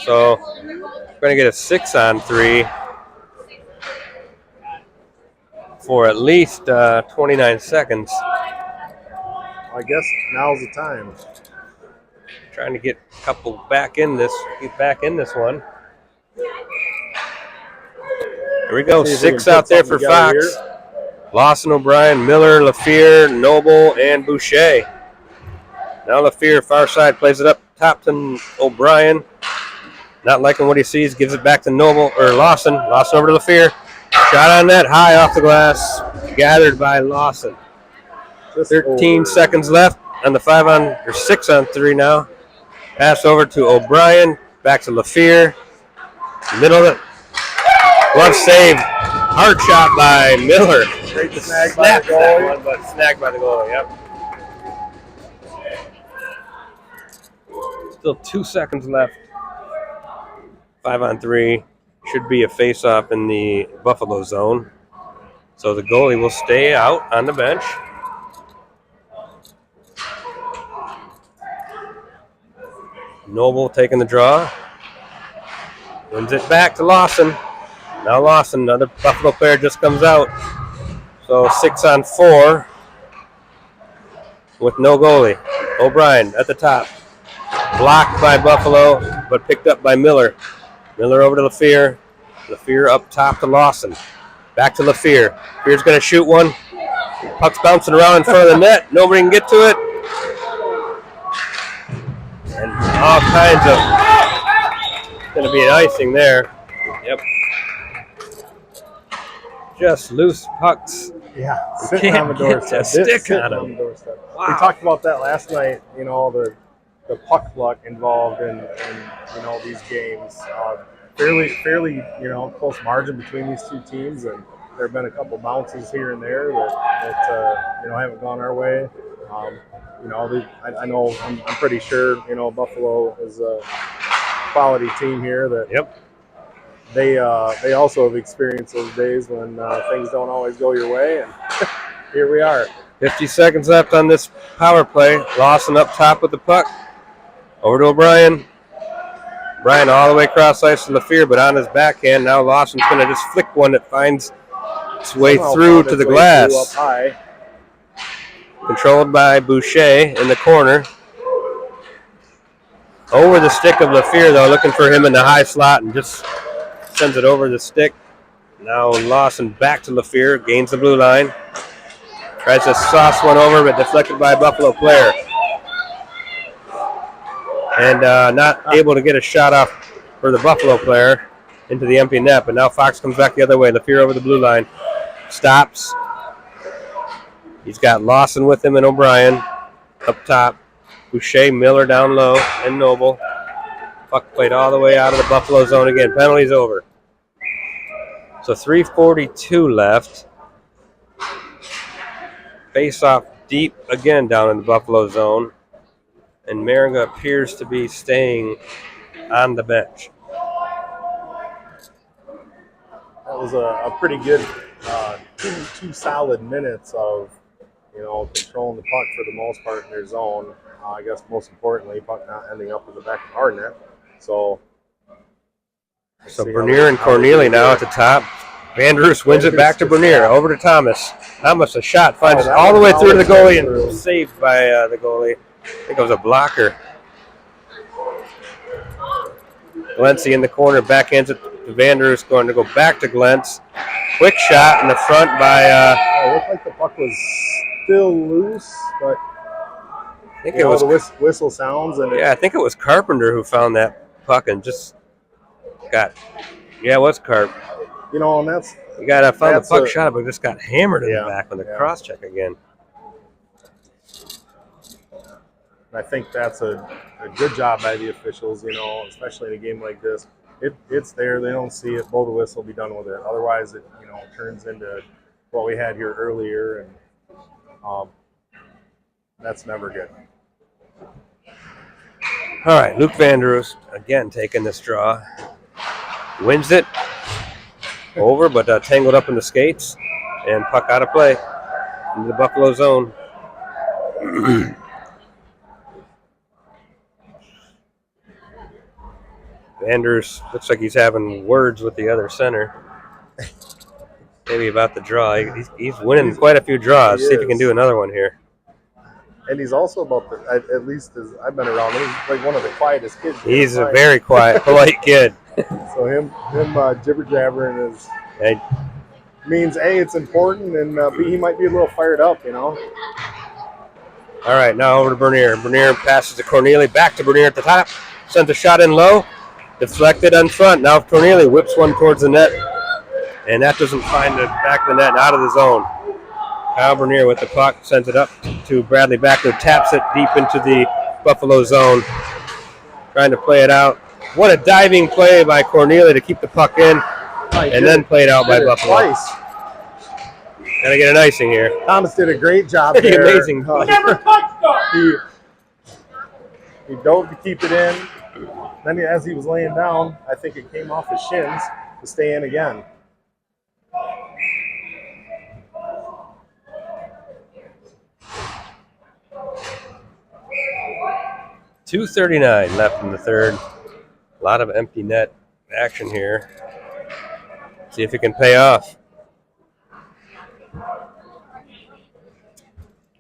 So we're going to get a 6-on-3 for at least 29 seconds. I guess now's the time. Trying to get a couple back in this one. Here we go. 6 out there for Fox. Lawson, O'Brien, Miller, LaFear, Noble, and Boucher. Now LaFear, far side, plays it up top to O'Brien. Not liking what he sees, gives it back to Noble or Lawson. Lawson over to LaFear. Shot on net, high off the glass, gathered by Lawson. 13 seconds left on the 6-on-3 now. Pass over to O'Brien, back to LaFear. Middle of it. Glove save. Hard shot by Miller. Great snag by the goalie. But snagged by the goalie, yep. Still 2 seconds left. 5-on-3. Should be a face-off in the Buffalo zone. So the goalie will stay out on the bench. Noble taking the draw. Wins it back to Lawson. Now Lawson, another Buffalo player just comes out. So 6-on-4 with no goalie. O'Brien at the top. Blocked by Buffalo, but picked up by Miller. Miller over to LaFear. LaFear up top to Lawson. Back to LaFear. LaFear's going to shoot one. Puck's bouncing around in front of the net. Nobody can get to it. And all kinds of... Going to be an icing there. Yep. Just loose pucks. Yeah, sitting on the doorstep. Stick on them. Wow. We talked about that last night. You know, the puck luck involved in these games. Fairly close margin between these two teams, and there have been a couple bounces here and there that haven't gone our way. I know I'm pretty sure Buffalo is a quality team here that. Yep. They also have experienced those days when things don't always go your way, and here we are. 50 seconds left on this power play. Lawson up top with the puck. Over to O'Brien. O'Brien all the way across ice to LaFear, but on his backhand. Now Lawson's going to just flick one that finds its way through to the glass. Up high. Controlled by Boucher in the corner. Over the stick of LaFear, though, looking for him in the high slot, and just sends it over the stick. Now Lawson back to LaFear, gains the blue line. Tries to sauce one over, but deflected by a Buffalo player. And not able to get a shot off for the Buffalo player into the empty net. But now Fox comes back the other way. LaFear over the blue line. Stops. He's got Lawson with him and O'Brien up top. Boucher, Miller down low, and Noble. Puck played all the way out of the Buffalo zone again. Penalty's over. So 3:42 left. Face off deep again down in the Buffalo zone. And Maringa appears to be staying on the bench. That was a pretty good two solid minutes of controlling the puck for the most part in their zone. I guess most importantly, puck not ending up in the back of our net. So Bernier and Corneli now at the top. Van Roos wins it back to Bernier. Over to Thomas. Thomas, a shot, finds it all the way through to the goalie and saved by the goalie. I think it was a blocker. Glency in the corner, backhands it to Van Roos, going to go back to Glentz. Quick shot in the front by... it looked like the puck was still loose, but I think it was the whistle sounds. And I think it was Carpenter who found that puck and just got... Yeah, it was Carp. And that's... You got to find the puck shot, but just got hammered in the back on the cross check again. I think that's a good job by the officials, especially in a game like this. It's there. They don't see it. Blow the whistle, be done with it. Otherwise, it turns into what we had here earlier, and that's never good. All right, Luke Van Roos again taking this draw. Wins it. Over, but tangled up in the skates, and puck out of play into the Buffalo zone. Andrews looks like he's having words with the other center. Maybe about the draw. He's winning quite a few draws. See if he can do another one here. And he's also about at least as I've been around, he's like one of the quietest kids. He's a very quiet, polite kid. So him jibber jabbering means A, it's important, and B, he might be a little fired up, you know. All right, now over to Bernier. Bernier passes to Corneli. Back to Bernier at the top. Sends a shot in low. Deflected on front. Now Corneli whips one towards the net. And that doesn't find the back of the net and out of the zone. Kyle Bernier with the puck. Sends it up to Bradley Backler. Taps it deep into the Buffalo zone. Trying to play it out. What a diving play by Corneli to keep the puck in. And then played out by Buffalo. Twice. Gotta get an icing here. Thomas did a great job Pretty there. amazing. He dove to keep it in. Then as he was laying down, I think it came off his shins to stay in again. .239 left in the third. A lot of empty net action here. See if it can pay off.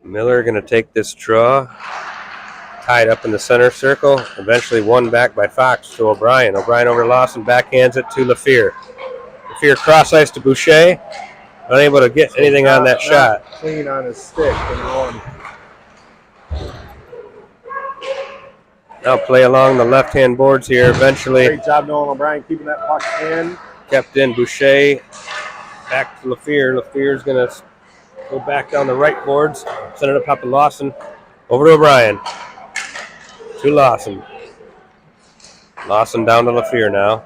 Miller going to take this draw. Tied up in the center circle. Eventually won back by Fox to O'Brien. O'Brien over Lawson. Backhands it to LaFear. LaFear cross ice to Boucher. Unable to get anything on that shot. Clean on his stick. Now play along the left-hand boards here. Eventually. Great job, Nolan O'Brien, keeping that puck in. Kept in. Boucher. Back to LaFear. LaFear's going to go back down the right boards. Send it up top to Lawson. Over to O'Brien. To Lawson. Lawson down to LaFear now.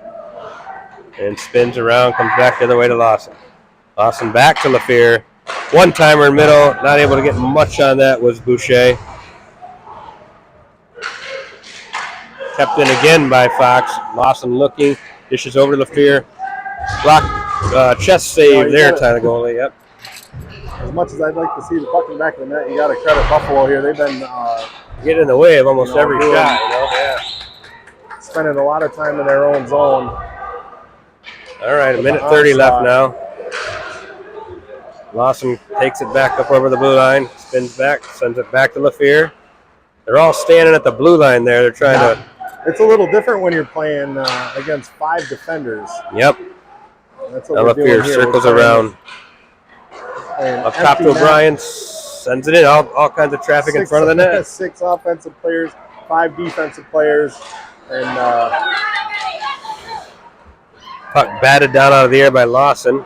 And spins around, comes back the other way to Lawson. Lawson back to LaFear. One-timer in middle. Not able to get much on that was Boucher. Kept in again by Fox. Lawson looking. Dishes over to LaFear. Block, chest save there, Tyler goalie. Yep. As much as I'd like to see the puck in the back of the net, you got to credit Buffalo here. They've been getting in the way of almost every shot. You know? Yeah. Spending a lot of time in their own zone. All right, a minute 30 left now. Lawson takes it back up over the blue line, spins back, sends it back to LaFear. They're all standing at the blue line there. They're trying to. It's a little different when you're playing against 5 defenders. Yep. That's what we're doing here. Circles around. Up top to O'Brien, sends it in. All kinds of traffic in front of the net. 6 offensive players, 5 defensive players, and puck batted down out of the air by Lawson,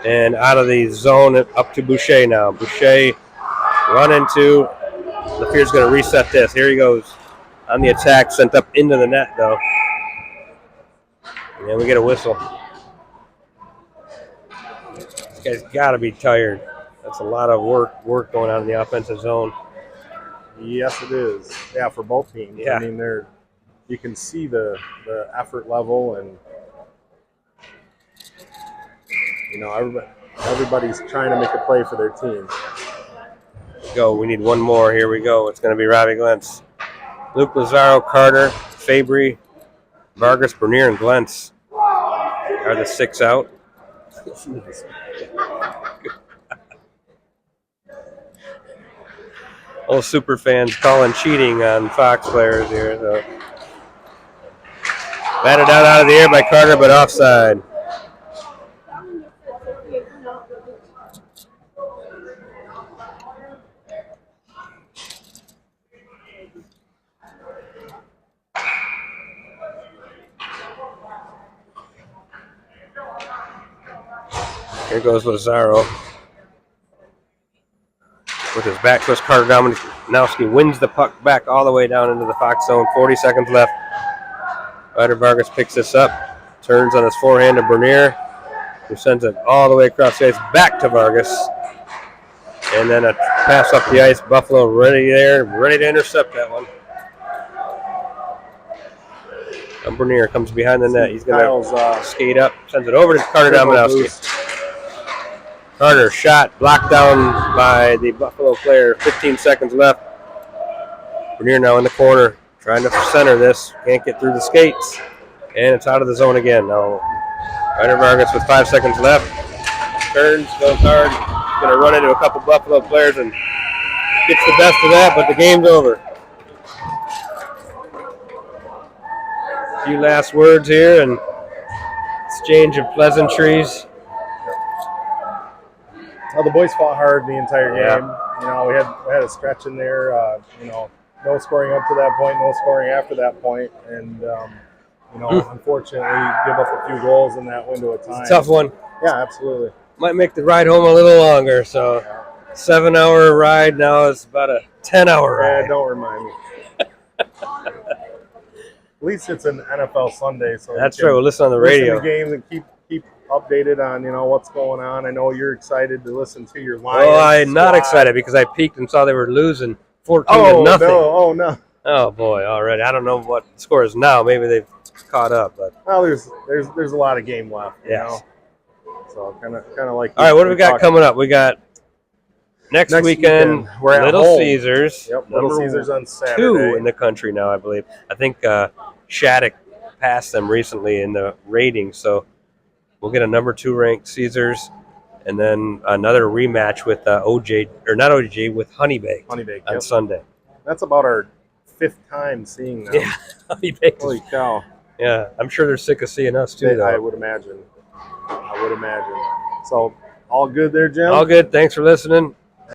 and out of the zone up to Boucher now. Boucher run into. LaFear's going to reset this. Here he goes on the attack, sent up into the net though, and we get a whistle. This guy's got to be tired. That's a lot of work going on in the offensive zone. Yes, it is. Yeah, for both teams. Yeah. I mean, you can see the effort level, and you know everybody's trying to make a play for their team. Go. We need one more. Here we go. It's going to be Robbie Glentz. Luke Lazaro, Carter, Fabry, Vargas, Bernier, and Glentz are the 6 out. Old super fans calling cheating on Fox players here. So. Batted out of the air by Carter, but offside. Here goes Lazaro. With his back twist, Carter Dominowski wins the puck back all the way down into the Fox zone. 40 seconds left. Ryder Vargas picks this up. Turns on his forehand to Bernier, who sends it all the way across the ice back to Vargas. And then a pass up the ice. Buffalo ready to intercept that one. And Bernier comes behind the net. He's going to skate up, sends it over to Carter Dominowski. Carter shot blocked down by the Buffalo player. 15 seconds left. Bernier now in the corner, trying to center this. Can't get through the skates. And it's out of the zone again. Now, Ryder Vargas with 5 seconds left. Turns, goes hard. Going to run into a couple Buffalo players and gets the best of that, but the game's over. A few last words here and exchange of pleasantries. Well, the boys fought hard the entire Yeah. game. You know, we had a stretch in there. You know, no scoring up to that point, no scoring after that point, and you know, unfortunately, give up a few goals in that window of time. It's a tough one. Yeah, absolutely. Might make the ride home a little longer. So, 7-hour ride now is about a 10-hour ride. Yeah, don't remind me. At least it's an NFL Sunday, so That's true. We'll listen on the radio. Listen to games and keep updated on what's going on. I know you're excited to listen to your Lions. Oh, I'm not excited because I peeked and saw they were losing 14-0. Oh no! Oh boy, already. I don't know what the score is now. Maybe they've caught up, but well, there's a lot of game left. You yes. know? So kind of like. All right, what do we got coming up? We got next weekend we're at Little home. Caesars. Yep, Little Caesars on Saturday. 2 in the country now, I believe. I think Shattuck passed them recently in the ratings, so we'll get a number 2 ranked Caesars, and then another rematch with with Honeybaked. Honeybaked on Sunday. That's about our 5th time seeing them. Yeah, Honeybaked. Holy cow! Yeah, I'm sure they're sick of seeing us too. I would imagine. So all good there, Jim. All good. Thanks for listening.